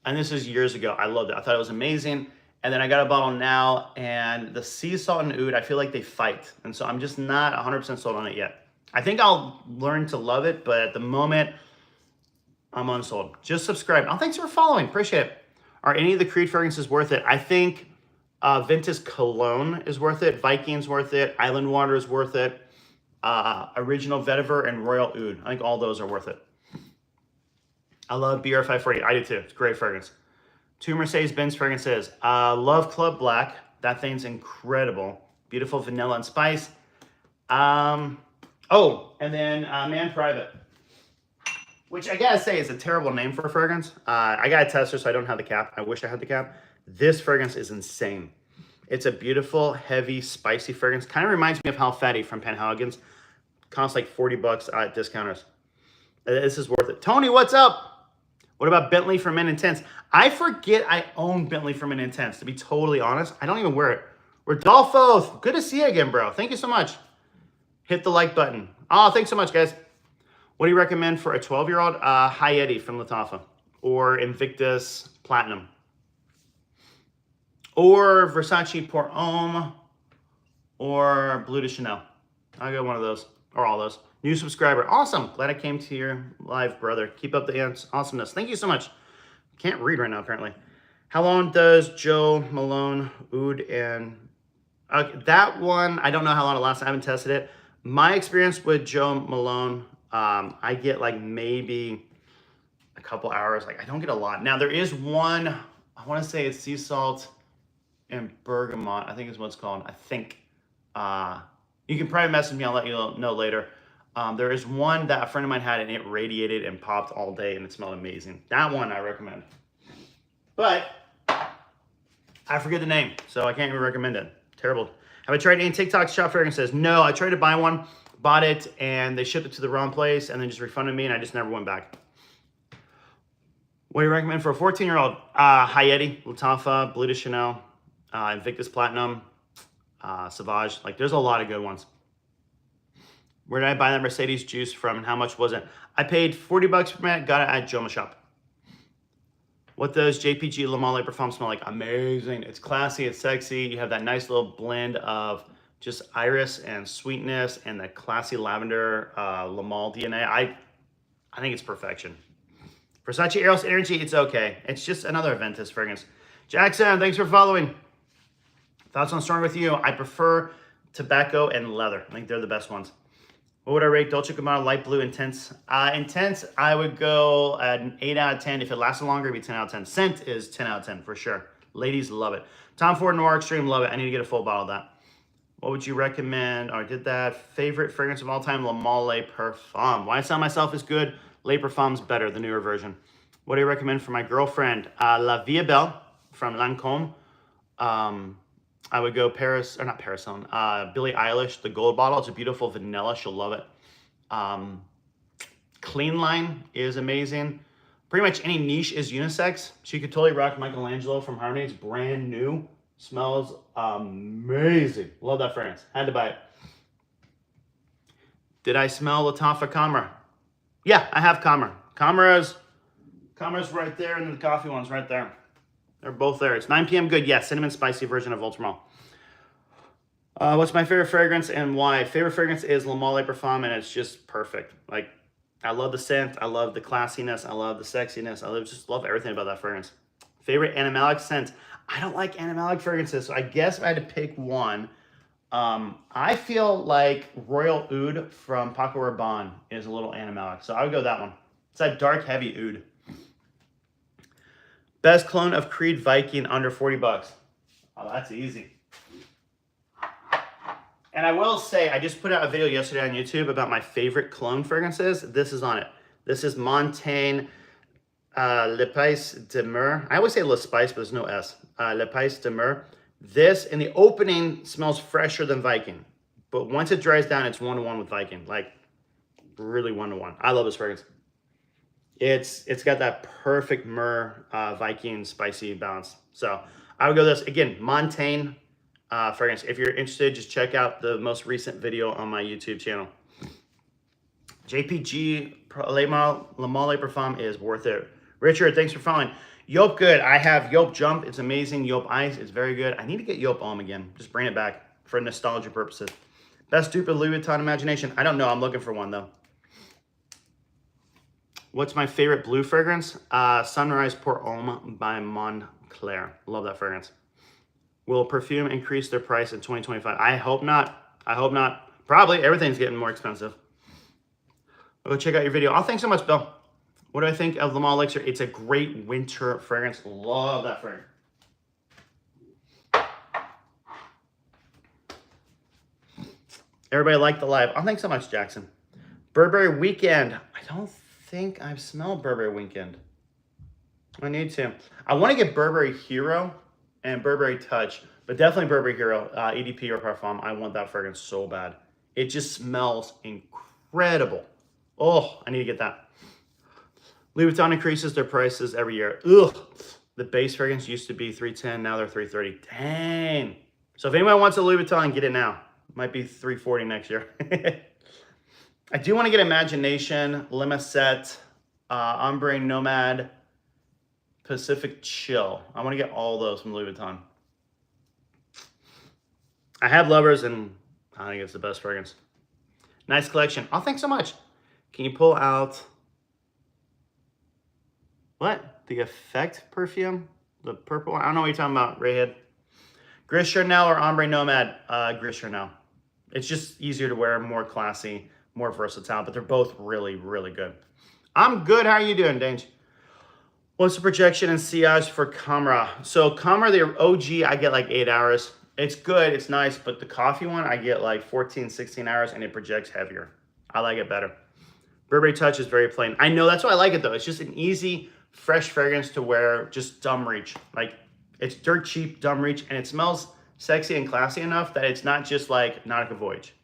and this is years ago, I loved it. I thought it was amazing. And then I got a bottle now, and the sea salt and oud, I feel like they fight. And so I'm just not 100% sold on it yet. I think I'll learn to love it, but at the moment, I'm unsold. Just subscribe. Oh, thanks for following. Appreciate it. Are any of the Creed fragrances worth it? I think Ventus Cologne is worth it. Viking's worth it. Island Water is worth it. Original Vetiver and Royal Oud. I think all those are worth it. I love BR540. I do too. It's a great fragrance. 2 Mercedes-Benz fragrances. Love Club Black. That thing's incredible. Beautiful vanilla and spice. Oh, and then Man Private, which I gotta say is a terrible name for a fragrance. I got a tester, so I don't have the cap. I wish I had the cap. This fragrance is insane. It's a beautiful, heavy, spicy fragrance. Kind of reminds me of Hal Fatty from Penhaligon's. Costs like $40 at discounters. This is worth it. Tony, what's up? What about Bentley for Men Intense? I forget I own Bentley for Men Intense, to be totally honest. I don't even wear it. Rodolfo, good to see you again, bro. Thank you so much. Hit the like button. Oh, thanks so much, guys. What do you recommend for a 12-year-old? High Eddie from Lattafa, or Invictus Platinum, or Versace Pour Homme, or Bleu de Chanel. I'll go one of those, or all those. New subscriber. Awesome. Glad I came to your live, brother. Keep up the awesomeness. Thank you so much. Can't read right now, apparently. How long does Joe Malone, Oud, and... that one, I don't know how long it lasts. I haven't tested it. My experience with Joe Malone, I get like maybe a couple hours. Like I don't get a lot. Now there is one, I want to say it's sea salt and bergamot. I think is what it's called. I think. You can probably message me. I'll let you know later. There is one that a friend of mine had and it radiated and popped all day and it smelled amazing. That one I recommend. But I forget the name, so I can't even recommend it. Terrible. Have I tried any TikTok shop fragrances? No, I tried to buy one, bought it, and they shipped it to the wrong place and then just refunded me and I just never went back. What do you recommend for a 14-year-old? High Eddie, Lattafa, Bleu de Chanel, Invictus Platinum, Sauvage. Like there's a lot of good ones. Where did I buy that Mercedes juice from and how much was it? I paid $40 for it, got it at Joma Shop. What does JPG Le Male Parfum smell like? Amazing. It's classy, it's sexy. You have that nice little blend of just iris and sweetness and that classy lavender Le Male DNA. I think it's perfection. Versace Eros Energy, it's okay. It's just another Ventus fragrance. Jackson, thanks for following. Thoughts on Strong With You? I prefer tobacco and leather. I think they're the best ones. What would I rate Dolce & Gabbana Light Blue Intense? Intense, I would go an 8 out of 10. If it lasted longer, it'd be 10 out of 10. Scent is 10 out of 10 for sure. Ladies love it. Tom Ford Noir Extreme, love it. I need to get a full bottle of that. What would you recommend? Oh, I did that. Favorite fragrance of all time, Le Male Parfum. Why I Sell Myself is good. Le Parfum's better, the newer version. What do you recommend for my girlfriend? La Vie Belle from Lancôme. I would go Paris, or not Paris Hilton, Billie Eilish, the gold bottle. It's a beautiful vanilla. She'll love it. Clean Line is amazing. Pretty much any niche is unisex. She could totally rock Michelangelo from Harmony. It's brand new. Smells amazing. Love that fragrance. Had to buy it. Did I smell Latafa Camera? Yeah, I have Camera. Camera's right there, and the coffee one's right there. They're both there. It's 9 p.m. good. Yeah, cinnamon spicy version of Ultramall. What's my favorite fragrance and why? Favorite fragrance is Le Male Parfum, and it's just perfect. Like, I love the scent. I love the classiness. I love the sexiness. Just love everything about that fragrance. Favorite animalic scent? I don't like animalic fragrances, so I guess if I had to pick one, I feel like Royal Oud from Paco Rabanne is a little animalic, so I would go that one. It's that dark, heavy oud. Best clone of Creed Viking under 40 bucks. Oh, that's easy. And I will say, I just put out a video yesterday on YouTube about my favorite cologne fragrances. This is on it. This is Montaigne Le Pais de Mer. I always say Le Spice, but there's no S. Le Pais de Mer. This, in the opening, smells fresher than Viking. But once it dries down, it's one-to-one with Viking. Like, really one-to-one. I love this fragrance. It's got that perfect myrrh Viking spicy balance. So I would go this. Again, Montaigne fragrance. If you're interested, just check out the most recent video on my YouTube channel. JPG Le Male Parfum is worth it. Richard, thanks for following. Yolp good. I have Yolp Jump. It's amazing. Yolp Ice is very good. I need to get Yolp Homme again. Just bring it back for nostalgia purposes. Best dupe of Louis Vuitton Imagination. I don't know. I'm looking for one though. What's my favorite blue fragrance? Sunrise Pour Homme by Montclair. Love that fragrance. Will perfume increase their price in 2025? I hope not. I hope not. Probably. Everything's getting more expensive. I'll go check out your video. Oh, thanks so much, Bill. What do I think of Le Male Elixir? It's a great winter fragrance. Love that fragrance. Everybody liked the live. Oh, thanks so much, Jackson. Burberry Weekend. I don't think I've smelled Burberry Weekend. I need to. I want to get Burberry Hero and Burberry Touch, but definitely Burberry Hero, EDP or Parfum. I want that fragrance so bad. It just smells incredible. Oh, I need to get that. Louis Vuitton increases their prices every year. Ugh. The base fragrance used to be $310, now they're $330. Dang. So if anyone wants a Louis Vuitton, get it now. Might be $340 next year. I do want to get Imagination, Limouset, Ombre Nomad, Pacific Chill. I want to get all those from Louis Vuitton. I have Lovers, and I think it's the best fragrance. Nice collection. Oh, thanks so much. Can you pull out... What? The Effect perfume? The purple one? I don't know what you're talking about, Rayhead. Gris Chanel or Ombre Nomad? Gris Chanel. It's just easier to wear, more classy, more versatile, but they're both really, really good. I'm good. How are you doing, Dange? What's the projection and sillage for Camera? So Camera, the OG, I get like 8 hours. It's good, it's nice, but the coffee one, I get like 14, 16 hours, and it projects heavier. I like it better. Burberry Touch is very plain. I know, that's why I like it though. It's just an easy, fresh fragrance to wear, just dumb reach. Like, it's dirt cheap, dumb reach, and it smells sexy and classy enough that it's not just like Nautica Voyage.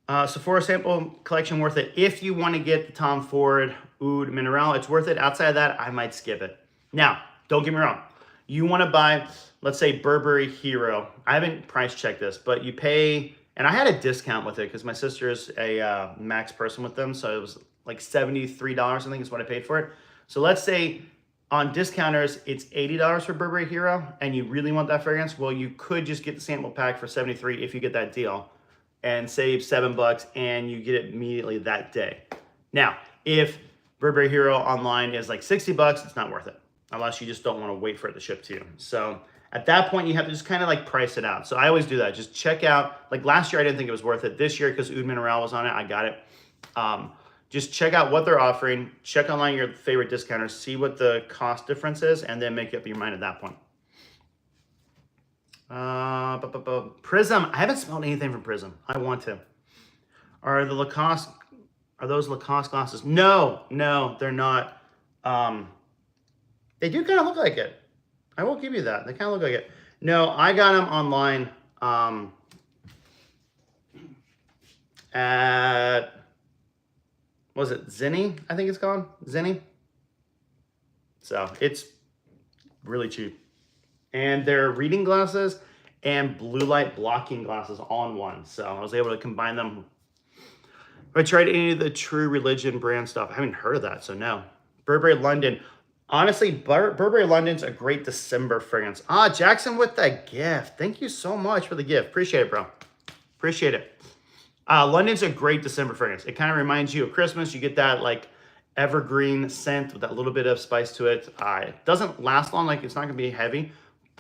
Sephora sample collection worth it. If you want to get the Tom Ford Oud Mineral, it's worth it. Outside of that, I might skip it. Now, don't get me wrong. You want to buy, let's say, Burberry Hero. I haven't price checked this, but you pay, and I had a discount with it because my sister's a Max person with them, so it was like $73, I think is what I paid for it. So let's say on discounters, it's $80 for Burberry Hero, and you really want that fragrance, well, you could just get the sample pack for $73 if you get that deal, and save $7, and you get it immediately that day. Now, if Burberry Hero online is like $60, it's not worth it, unless you just don't want to wait for it to ship to you. So at that point, you have to just kind of like price it out. So I always do that. Just check out, like last year, I didn't think it was worth it. This year, because Oud Mineral was on it, I got it. Just check out what they're offering, check online your favorite discounters, see what the cost difference is, and then make up your mind at that point. Prism, I haven't smelled anything from Prism. I want to. Are those Lacoste glasses? No, they're not. They do kind of look like it. I will give you that. They kind of look like it. No, I got them online at, was it Zinni? I think it's called Zinni. So it's really cheap. And they're reading glasses, and blue light blocking glasses all in one. So I was able to combine them. Have I tried any of the True Religion brand stuff? I haven't heard of that, so no. Burberry London. Honestly, Burberry London's a great December fragrance. Ah, Jackson with that gift. Thank you so much for the gift. Appreciate it, bro. Appreciate it. London's a great December fragrance. It kind of reminds you of Christmas. You get that like evergreen scent with that little bit of spice to it. It doesn't last long, like it's not gonna be heavy,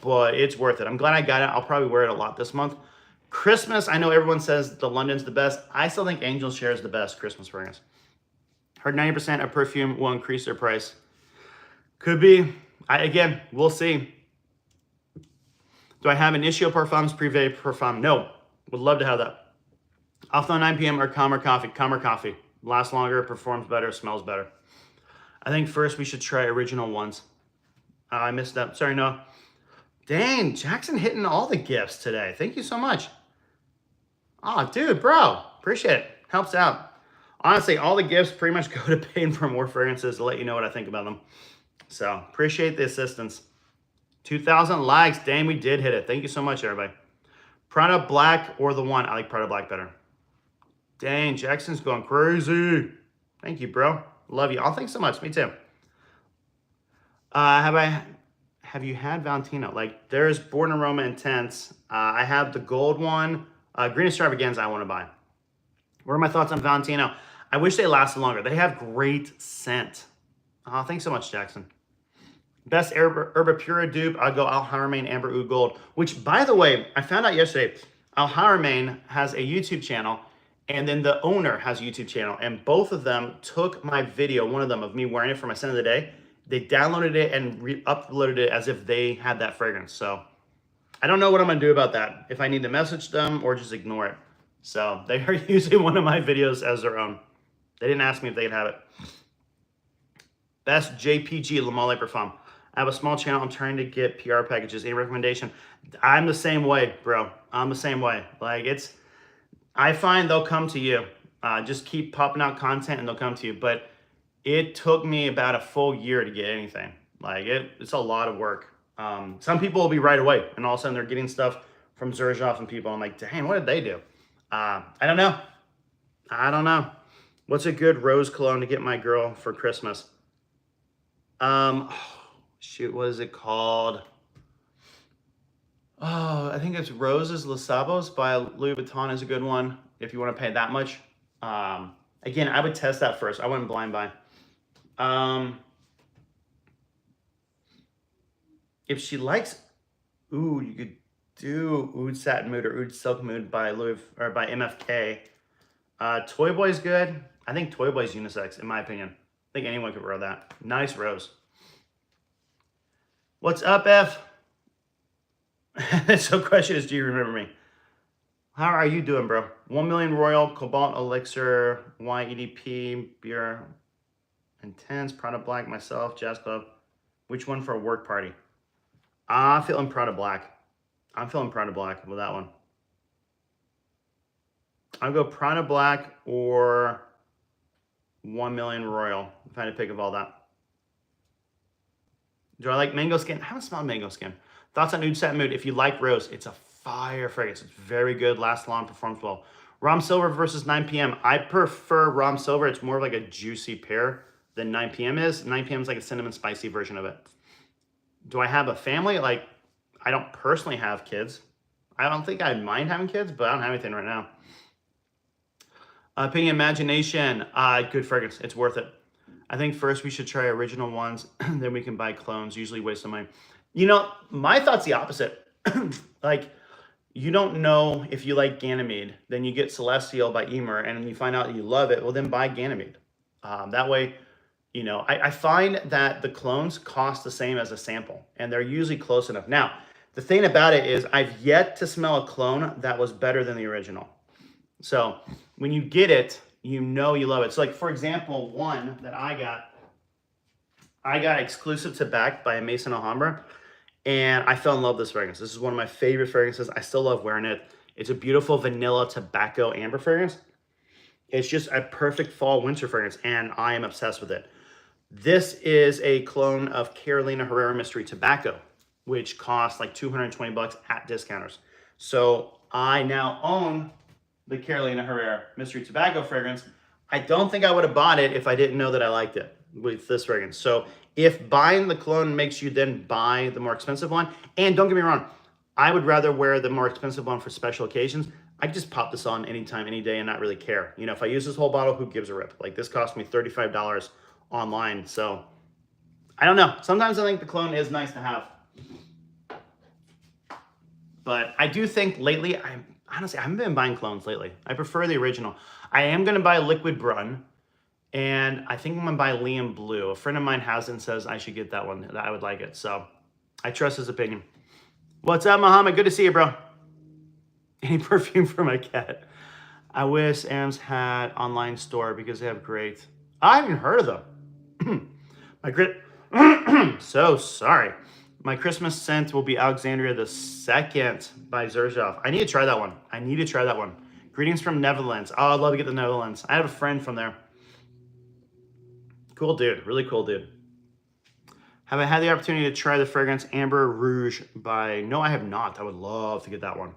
but it's worth it. I'm glad I got it. I'll probably wear it a lot this month. Christmas, I know everyone says the London's the best. I still think Angel Share is the best Christmas fragrance. Heard 90% of perfume will increase their price. Could be. Again, we'll see. Do I have Initio Parfums Privé Parfum? No. Would love to have that. After 9 p.m. or Calmer Coffee? Calmer Coffee. Lasts longer, performs better, smells better. I think first we should try original ones. I missed that. Sorry, no. Dang, Jackson hitting all the gifts today. Thank you so much. Oh, dude, bro. Appreciate it. Helps out. Honestly, all the gifts pretty much go to paying for more fragrances to let you know what I think about them. So, appreciate the assistance. 2,000 likes. Dang, we did hit it. Thank you so much, everybody. Prada Black or the one? I like Prada Black better. Dang, Jackson's going crazy. Thank you, bro. Love you. Oh, thanks so much. Me too. Have you had Valentino? Like, there's Born Aroma Intense. I have the gold one. Green Extravaganza I want to buy. What are my thoughts on Valentino? I wish they lasted longer. They have great scent. Oh, thanks so much, Jackson. Best Herba Pura dupe, I'll go Al Haramain Amber Oud Gold, which, by the way, I found out yesterday, Al Haramain has a YouTube channel, and then the owner has a YouTube channel, and both of them took my video, one of them, of me wearing it for my scent of the day. They downloaded it and uploaded it as if they had that fragrance. So I don't know what I'm going to do about that, if I need to message them or just ignore it. So they are using one of my videos as their own. They didn't ask me if they could have it. Best JPG Le Male Parfum. I have a small channel. I'm trying to get PR packages. Any recommendation? I'm the same way, bro. I'm the same way. Like, I find they'll come to you. Just keep popping out content and they'll come to you. But it took me about a full year to get anything. Like, it's a lot of work. Some people will be right away, and all of a sudden they're getting stuff from Xerjoff and people. I'm like, dang, what did they do? I don't know. I don't know. What's a good rose cologne to get my girl for Christmas? Shoot, what is it called? Oh, I think it's Roses Les Sabos by Louis Vuitton is a good one if you want to pay that much. Again, I would test that first. I wouldn't blind buy. If she likes oud, you could do Oud Satin Mood or Oud Silk Mood by by MFK. Toy Boy's good. I think Toy Boy's unisex, in my opinion. I think anyone could wear that. Nice rose. What's up, F? So question is, do you remember me? How are you doing, bro? 1 million Royal, Cobalt Elixir, YEDP, Beer Intense, Prada Black, myself, Jazz Club. Which one for a work party? I'm feeling Prada Black. I'm feeling Prada Black with that one. I'll go Prada Black or 1 million Royal, if I had to pick of all that. Do I like Mango Skin? I haven't smelled Mango Skin. Thoughts on Oud Satin Mood? If you like rose, it's a fire fragrance. It's very good, lasts long, performs well. Rom Silver versus 9 p.m. I prefer Rom Silver. It's more of like a juicy pear than 9 p.m. is. 9 p.m. is like a cinnamon spicy version of it. Do I have a family? Like, I don't personally have kids. I don't think I'd mind having kids, but I don't have anything right now. Opinion Imagination, good fragrance. It's worth it. I think first we should try original ones, then we can buy clones, usually waste some money. You know, my thought's the opposite. Like, you don't know if you like Ganymede, then you get Celestial by Emer, and you find out you love it, well, then buy Ganymede. That way, you know, I find that the clones cost the same as a sample, and they're usually close enough. Now, the thing about it is I've yet to smell a clone that was better than the original. So when you get it, you know you love it. So like, for example, one that I got exclusive to Back by Mason Alhambra, and I fell in love with this fragrance. This is one of my favorite fragrances. I still love wearing it. It's a beautiful vanilla tobacco amber fragrance. It's just a perfect fall winter fragrance, and I am obsessed with it. This is a clone of Carolina Herrera Mystery Tobacco, which costs like $220 at discounters. So I now own the Carolina Herrera Mystery Tobacco fragrance. I don't think I would have bought it if I didn't know that I liked it with this fragrance. So if buying the cologne makes you then buy the more expensive one, and don't get me wrong, I would rather wear the more expensive one for special occasions. I just pop this on anytime, any day, and not really care. You know, if I use this whole bottle, who gives a rip? Like, this cost me $35 online. So I don't know. Sometimes I think the cologne is nice to have. But I do think lately, honestly, I haven't been buying clones lately. I prefer the original. I am going to buy Liquid Brun, and I think I'm going to buy Liam Blue. A friend of mine has it and says I should get that one. I would like it. So I trust his opinion. What's up, Muhammad? Good to see you, bro. Any perfume for my cat? I wish Am's had online store because they have great. I haven't heard of them. So sorry. My Christmas scent will be Alexandria the 2nd by Xerjoff. I need to try that one. I need to try that one. Greetings from Netherlands. Oh, I'd love to get the Netherlands. I have a friend from there. Cool dude. Really cool dude. Have I had the opportunity to try the fragrance Amber Rouge by... No, I have not. I would love to get that one.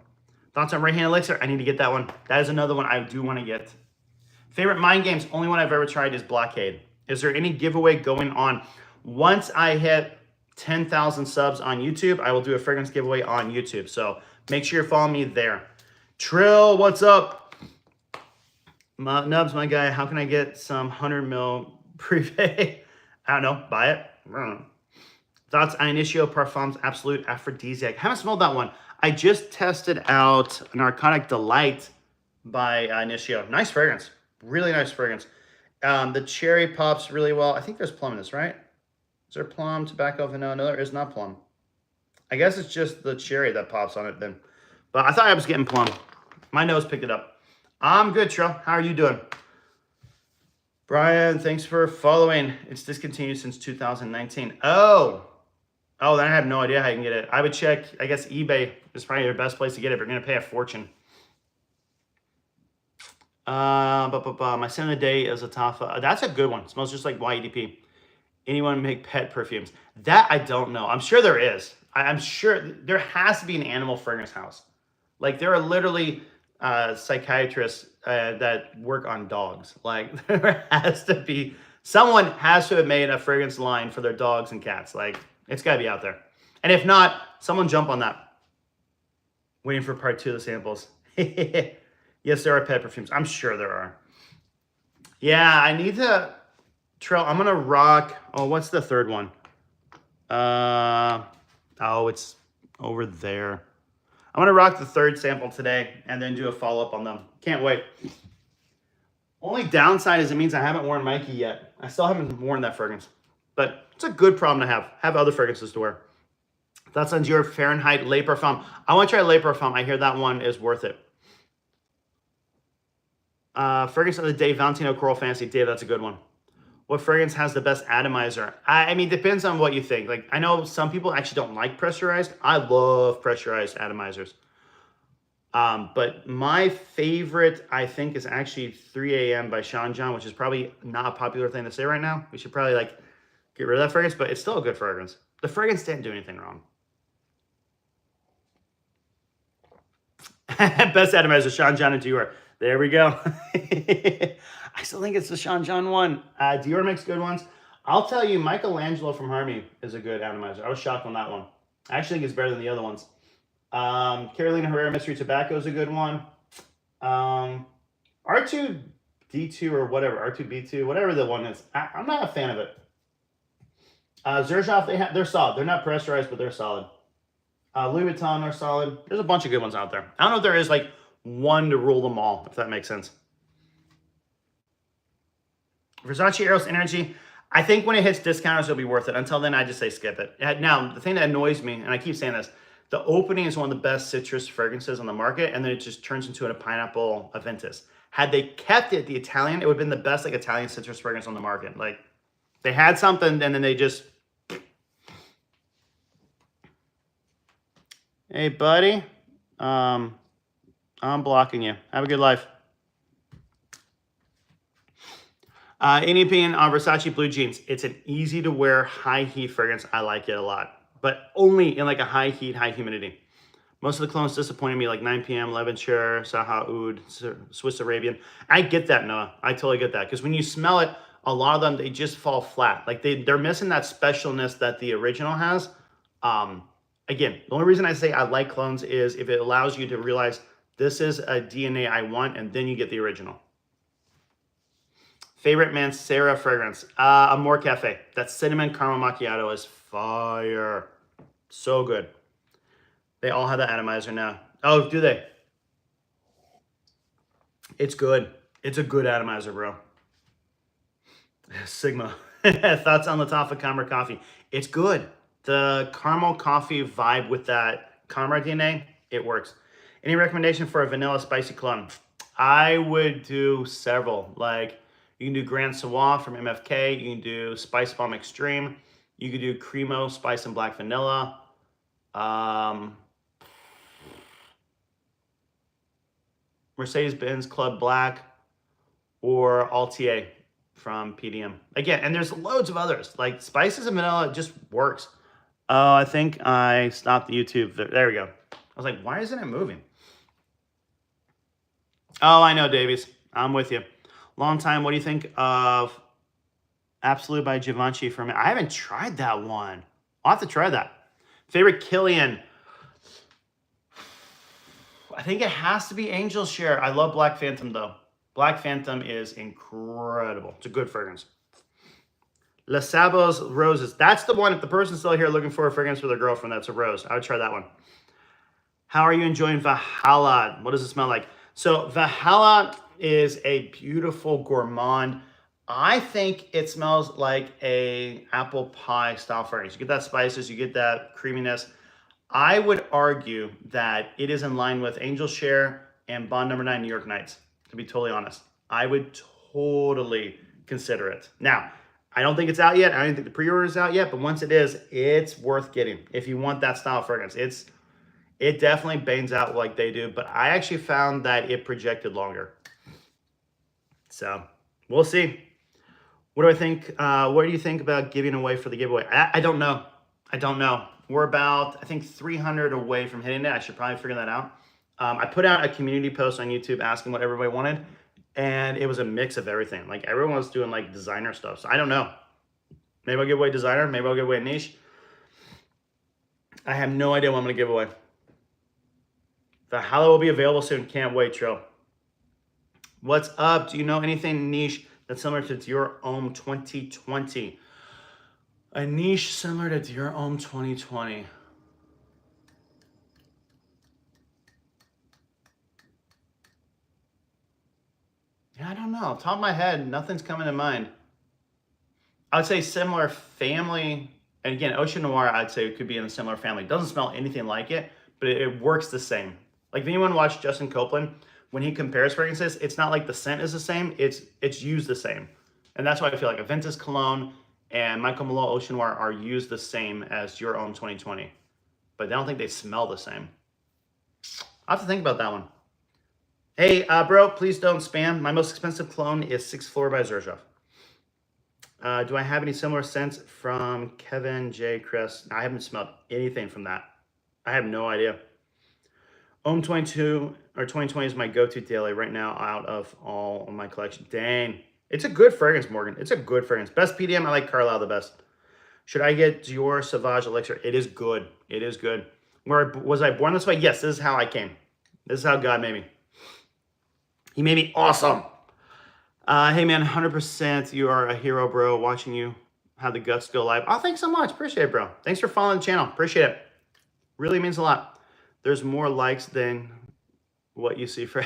Thoughts on Right Hand Elixir? I need to get that one. That is another one I do want to get. Favorite mind games? Only one I've ever tried is Blockade. Is there any giveaway going on? Once I hit 10,000 subs on YouTube, I will do a fragrance giveaway on YouTube. So make sure you're following me there. Trill, what's up? Nubs, my guy, how can I get some 100 ml Privé? I don't know. Buy it. I don't know. Thoughts on Initio Parfums Absolute Aphrodisiac. Haven't smelled that one. I just tested out Narcotic Delight by Initio. Nice fragrance. Really nice fragrance. The cherry pops really well. I think there's plum in this, right? Is there plum, tobacco, vanilla? No, there is not plum. I guess it's just the cherry that pops on it then. But I thought I was getting plum. My nose picked it up. I'm good, Trill. How are you doing? Brian, thanks for following. It's discontinued since 2019. Oh, then I have no idea how you can get it. I would check, I guess eBay is probably your best place to get it, but you're going to pay a fortune. My scent of the day is a Tafa. That's a good one. It smells just like YEDP. Anyone make pet perfumes? That I don't know. I'm sure there is. I'm sure there has to be an animal fragrance house. Like, there are literally psychiatrists that work on dogs. Like, there has to be, someone has to have made a fragrance line for their dogs and cats. Like, it's got to be out there. And if not, someone jump on that. Waiting for part 2 of the samples. Yes, there are pet perfumes. I'm sure there are. Yeah, I need to... Trill, I'm going to rock... Oh, what's the third one? Oh, it's over there. I'm going to rock the third sample today and then do a follow-up on them. Can't wait. Only downside is it means I haven't worn Mikey yet. I still haven't worn that fragrance. But it's a good problem to have. Have other fragrances to wear. That's on your Fahrenheit Le Parfum. I want to try Le Parfum. I hear that one is worth it. Fragrance of the day, Valentino Coral Fantasy. Dave, that's a good one. What fragrance has the best atomizer? I mean, depends on what you think. Like, I know some people actually don't like pressurized. I love pressurized atomizers. But my favorite, I think, is actually 3 AM by Sean John, which is probably not a popular thing to say right now. We should probably, like, get rid of that fragrance, but it's still a good fragrance. The fragrance didn't do anything wrong. Best atomizer, Sean John and Dior. There we go. I still think it's the Sean John one. Dior makes good ones. I'll tell you, Michelangelo from Harmony is a good atomizer. I was shocked on that one. I actually think it's better than the other ones. Carolina Herrera Mystery Tobacco is a good one. R2D2 or whatever, R2B2, whatever the one is. I'm not a fan of it. Xerjoff, they're solid. They're not pressurized, but they're solid. Louis Vuitton are solid. There's a bunch of good ones out there. I don't know if there is like one to rule them all, if that makes sense. Versace Eros Energy, I think when it hits discounters, it'll be worth it. Until then, I just say skip it. Now, the thing that annoys me, and I keep saying this, the opening is one of the best citrus fragrances on the market, and then it just turns into a pineapple Aventus. Had they kept it the Italian, it would have been the best like Italian citrus fragrance on the market. Like, they had something, and then they just... Hey, buddy. I'm blocking you. Have a good life. Any opinion on Versace Blue Jeans? It's an easy to wear, high heat fragrance. I like it a lot, but only in like a high heat, high humidity. Most of the clones disappointed me, like 9 p.m., Levenshire, Saha Oud, Swiss Arabian. I get that, Noah. I totally get that. Because when you smell it, a lot of them, they just fall flat. Like they're missing that specialness that the original has. Again, the only reason I say I like clones is if it allows you to realize this is a DNA I want, and then you get the original. Favorite Mancera fragrance? Amore Cafe. That cinnamon caramel macchiato is fire. So good. They all have the atomizer now. Oh, do they? It's good. It's a good atomizer, bro. Sigma. Thoughts on Latafa Caramel Coffee? It's good. The caramel coffee vibe with that caramel DNA, it works. Any recommendation for a vanilla spicy cologne? I would do several. Like, you can do Grand Savoie from MFK. You can do Spice Bomb Extreme. You could do Cremo Spice and Black Vanilla. Mercedes-Benz Club Black or Altier from PDM. Again, and there's loads of others. Like spices and vanilla, it just works. Oh, I think I stopped the YouTube. There we go. I was like, why isn't it moving? Oh, I know, Davies. I'm with you. Long time. What do you think of Absolute by Givenchy for me? I haven't tried that one. I'll have to try that. Favorite Killian? I think it has to be Angel Share. I love Black Phantom, though. Black Phantom is incredible. It's a good fragrance. Les Sabots Roses. That's the one. If the person's still here looking for a fragrance for their girlfriend, that's a rose. I would try that one. How are you enjoying Valhalla? What does it smell like? So Valhalla is a beautiful gourmand. I think it smells like a apple pie style fragrance. You get that spices, you get that creaminess. I would argue that it is in line with Angel Share and Bond Number 9 New York Nights, to be totally honest. I would totally consider it. Now, I don't think it's out yet. I don't think the pre-order is out yet, but once it is, it's worth getting. If you want that style of fragrance, it definitely bangs out like they do, but I actually found that it projected longer. So we'll see. What do I think? What do you think about giving away for the giveaway? I don't know. I don't know. We're about, I think, 300 away from hitting it. I should probably figure that out. I put out a community post on YouTube asking what everybody wanted, and it was a mix of everything. Like, everyone was doing, like, designer stuff. So I don't know. Maybe I'll give away designer. Maybe I'll give away a niche. I have no idea what I'm going to give away. The Hallow will be available soon. Can't wait, Trill. What's up? Do you know anything niche that's similar to Dior Homme 2020? A niche similar to Dior Homme 2020. Yeah, I don't know. Top of my head, nothing's coming to mind. I would say similar family. And again, Ocean Noir, I'd say it could be in a similar family. It doesn't smell anything like it, but it works the same. Like if anyone watched Justin Copeland, when he compares fragrances, it's not like the scent is the same, it's used the same. And that's why I feel like Aventus Cologne and Michael Malone Ocean Noir are used the same as Dior Homme 2020. But I don't think they smell the same. I'll have to think about that one. Hey, bro, please don't spam. My most expensive cologne is 6th Floor by Xerjoff. Do I have any similar scents from Kevin J. Chris? I haven't smelled anything from that. I have no idea. Homme 22 or 2020 is my go-to daily right now out of all of my collection. Dang. It's a good fragrance, Morgan. It's a good fragrance. Best PDM, I like Carlisle the best. Should I get Dior Sauvage Elixir? It is good. It is good. Was I born this way? Yes, this is how I came. This is how God made me. He made me awesome. Hey, man, 100% you are a hero, bro. Watching you have the guts to go live. Oh, thanks so much. Appreciate it, bro. Thanks for following the channel. Appreciate it. Really means a lot. There's more likes than what you see for...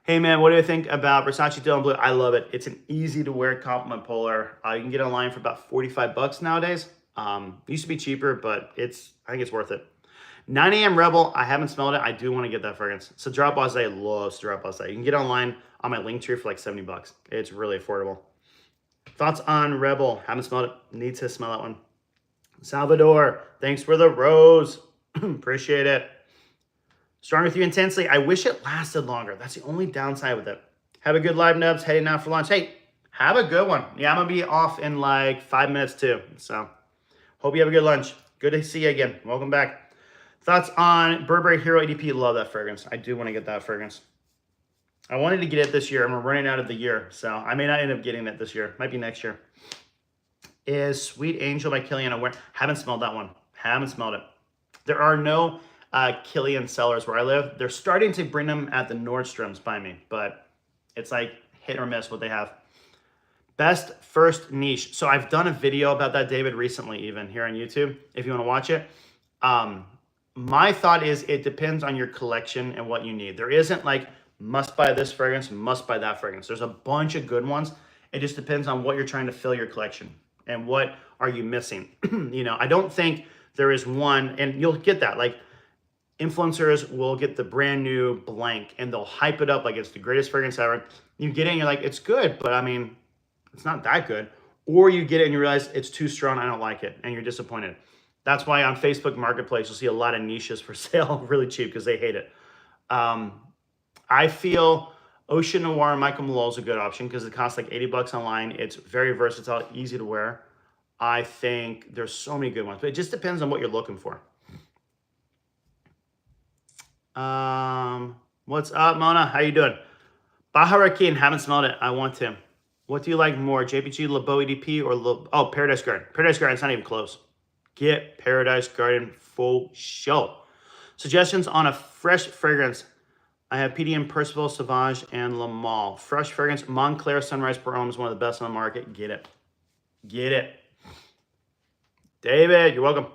Hey, man, what do you think about Versace Dylan Blue? I love it. It's an easy-to-wear compliment polar. You can get it online for about 45 bucks nowadays. It used to be cheaper, but I think it's worth it. 9 a.m. Rebel, I haven't smelled it. I do want to get that fragrance. Cedrat Basé, love Cedrat Basé. You can get it online on my link tree for like 70 bucks. It's really affordable. Thoughts on Rebel? Haven't smelled it. Need to smell that one. Salvador, thanks for the rose. Appreciate it. Strong with you intensely. I wish it lasted longer. That's the only downside with it. Have a good live, Nubs. Heading out for lunch. Hey, have a good one. Yeah, I'm going to be off in like 5 minutes too. So hope you have a good lunch. Good to see you again. Welcome back. Thoughts on Burberry Hero ADP? Love that fragrance. I do want to get that fragrance. I wanted to get it this year. I'm running out of the year, so I may not end up getting it this year. Might be next year. Is Sweet Angel by Kilian aware? Haven't smelled that one. Haven't smelled it. There are no Kilian sellers where I live. They're starting to bring them at the Nordstroms by me, but it's like hit or miss what they have. Best first niche. So I've done a video about that, David, recently, even here on YouTube, if you want to watch it. My thought is it depends on your collection and what you need. There isn't like must buy this fragrance, must buy that fragrance. There's a bunch of good ones. It just depends on what you're trying to fill your collection and what are you missing. You know, I don't think there is one, and you'll get that. Like influencers will get the brand new blank and they'll hype it up like it's the greatest fragrance ever. You get it and you're like, it's good, but I mean, it's not that good. Or you get it and you realize it's too strong, I don't like it, and you're disappointed. That's why on Facebook Marketplace, you'll see a lot of niches for sale really cheap because they hate it. I feel Ocean Noir Michael Malone is a good option because it costs like 80 bucks online. It's very versatile, easy to wear. I think there's so many good ones, but it just depends on what you're looking for. What's up, Mona? How you doing? Baja Raquin, haven't smelled it. I want to. What do you like more, JPG, LeBeau EDP, or Paradise Garden? Paradise Garden's not even close. Get Paradise Garden full show. Suggestions on a fresh fragrance. I have PDM, Percival, Sauvage, and Le Male. Fresh fragrance, Montclair Sunrise Parome is one of the best on the market. Get it. Get it. David, you're welcome.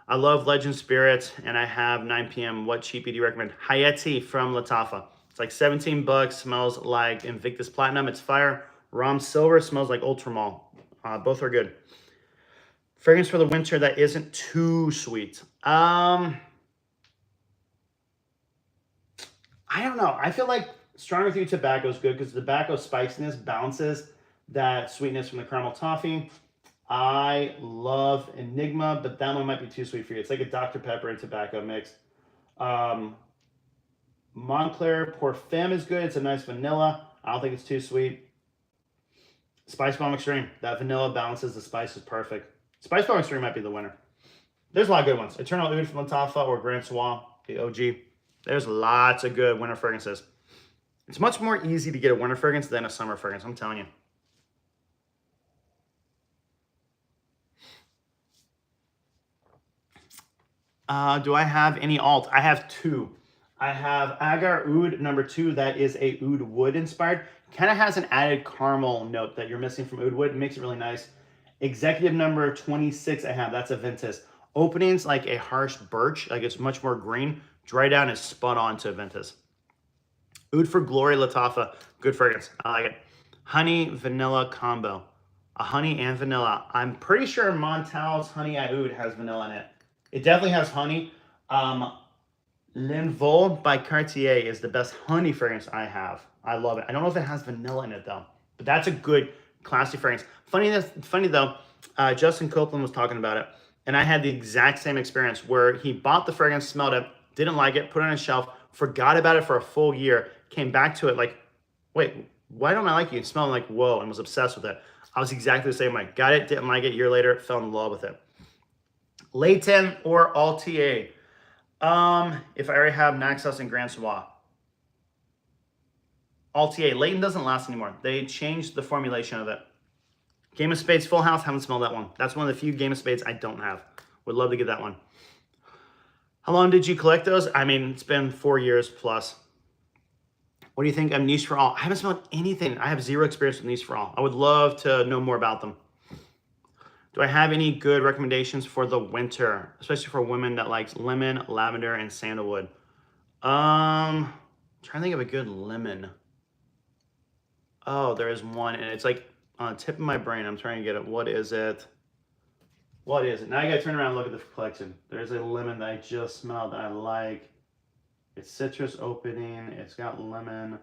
I love Legend Spirits, and I have 9 p.m. What cheapie do you recommend? Hayati from Lattafa. It's like 17 bucks. Smells like Invictus Platinum. It's fire. Rom Silver smells like Ultramall. Both are good. Fragrance for the winter that isn't too sweet. I don't know. I feel like Stronger Through Tobacco is good because the tobacco spiciness balances that sweetness from the caramel toffee. I love Enigma, but that one might be too sweet for you. It's like a Dr. Pepper and tobacco mix. Montclair Parfum is good. It's a nice vanilla. I don't think it's too sweet. Spice Bomb Extreme. That vanilla balances the spices perfect. Spice Bomb Extreme might be the winner. There's a lot of good ones. Eternal Oud from Lattafa or Grand Soir, the OG. There's lots of good winter fragrances. It's much more easy to get a winter fragrance than a summer fragrance, I'm telling you. Do I have any alt? I have two. I have Agar Oud #2. That is a Oud Wood inspired. Kind of has an added caramel note that you're missing from Oud Wood. It makes it really nice. Executive number 26 I have. That's a Ventus. Openings like a harsh birch. Like it's much more green. Dry down is spot on to Ventus. Oud for Glory Lattafa. Good fragrance. I like it. Honey Vanilla Combo. A honey and vanilla. I'm pretty sure Montal's Honey Oud has vanilla in it. It definitely has honey. L'Envol by Cartier is the best honey fragrance I have. I love it. I don't know if it has vanilla in it though, but that's a good classy fragrance. Funny though, Justin Copeland was talking about it, and I had the exact same experience where he bought the fragrance, smelled it, didn't like it, put it on his shelf, forgot about it for a full year, came back to it like, wait, why don't I like it? It smelled like whoa, and was obsessed with it. I was exactly the same way. Got it, didn't like it, a year later, fell in love with it. Leighton or Altier? If I already have Naxos and Grand Soir. Altier. Leighton doesn't last anymore. They changed the formulation of it. Game of Spades Full House. Haven't smelled that one. That's one of the few Game of Spades I don't have. Would love to get that one. How long did you collect those? I mean, it's been 4 years plus. What do you think of Niche for All? I haven't smelled anything. I have zero experience with Niche for All. I would love to know more about them. Do I have any good recommendations for the winter, especially for women that likes lemon, lavender, and sandalwood? Trying to think of a good lemon. Oh, there is one, and it's like on the tip of my brain. I'm trying to get it. What is it? What is it? Now I gotta turn around and look at the collection. There's a lemon that I just smelled that I like. It's citrus opening. It's got lemon.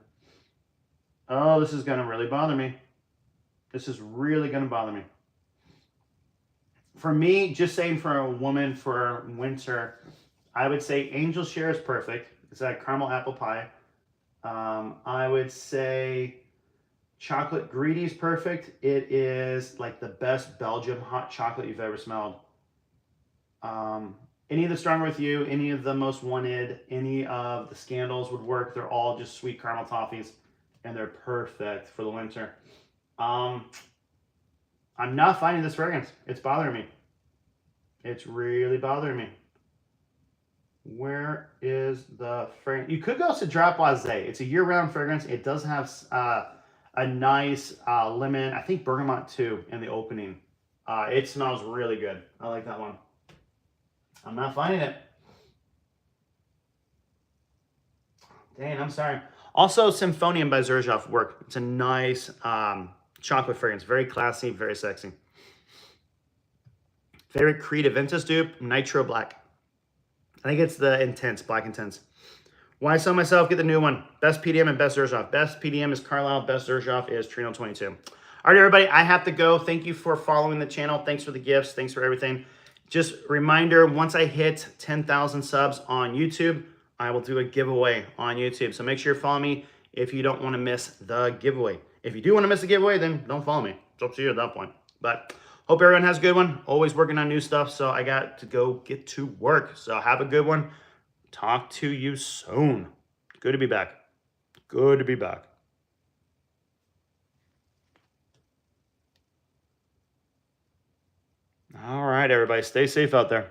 Oh, this is gonna really bother me. This is really gonna bother me. For me, just saying for a woman for winter, I would say Angel Share is perfect. It's that caramel apple pie. I would say Chocolate Greedy is perfect. It is like the best Belgium hot chocolate you've ever smelled. Any of the Stronger With You, any of the Most Wanted, any of the Scandals would work. They're all just sweet caramel toffees, and they're perfect for the winter. I'm not finding this fragrance. It's bothering me. It's really bothering me. Where is the fragrance? You could go Cedrat Blase. It's a year-round fragrance. It does have a nice lemon, I think bergamot too, in the opening. It smells really good. I like that one. I'm not finding it. Dang, I'm sorry. Also, Symphonium by Xerjoff work. It's a nice chocolate fragrance. Very classy, very sexy. Favorite Creed Aventus dupe? Nitro Black. I think it's the Intense, Black Intense. Why sell myself? Get the new one. Best PDM and best Xerjoff. Best PDM is Carlisle. Best Xerjoff is Trino 22. All right, everybody, I have to go. Thank you for following the channel. Thanks for the gifts. Thanks for everything. Just reminder, once I hit 10,000 subs on YouTube, I will do a giveaway on YouTube. So make sure you follow me if you don't want to miss the giveaway. If you do want to miss the giveaway, then don't follow me. It's up to you at that point. But hope everyone has a good one. Always working on new stuff, so I got to go get to work. So have a good one. Talk to you soon. Good to be back. Good to be back. All right, everybody. Stay safe out there.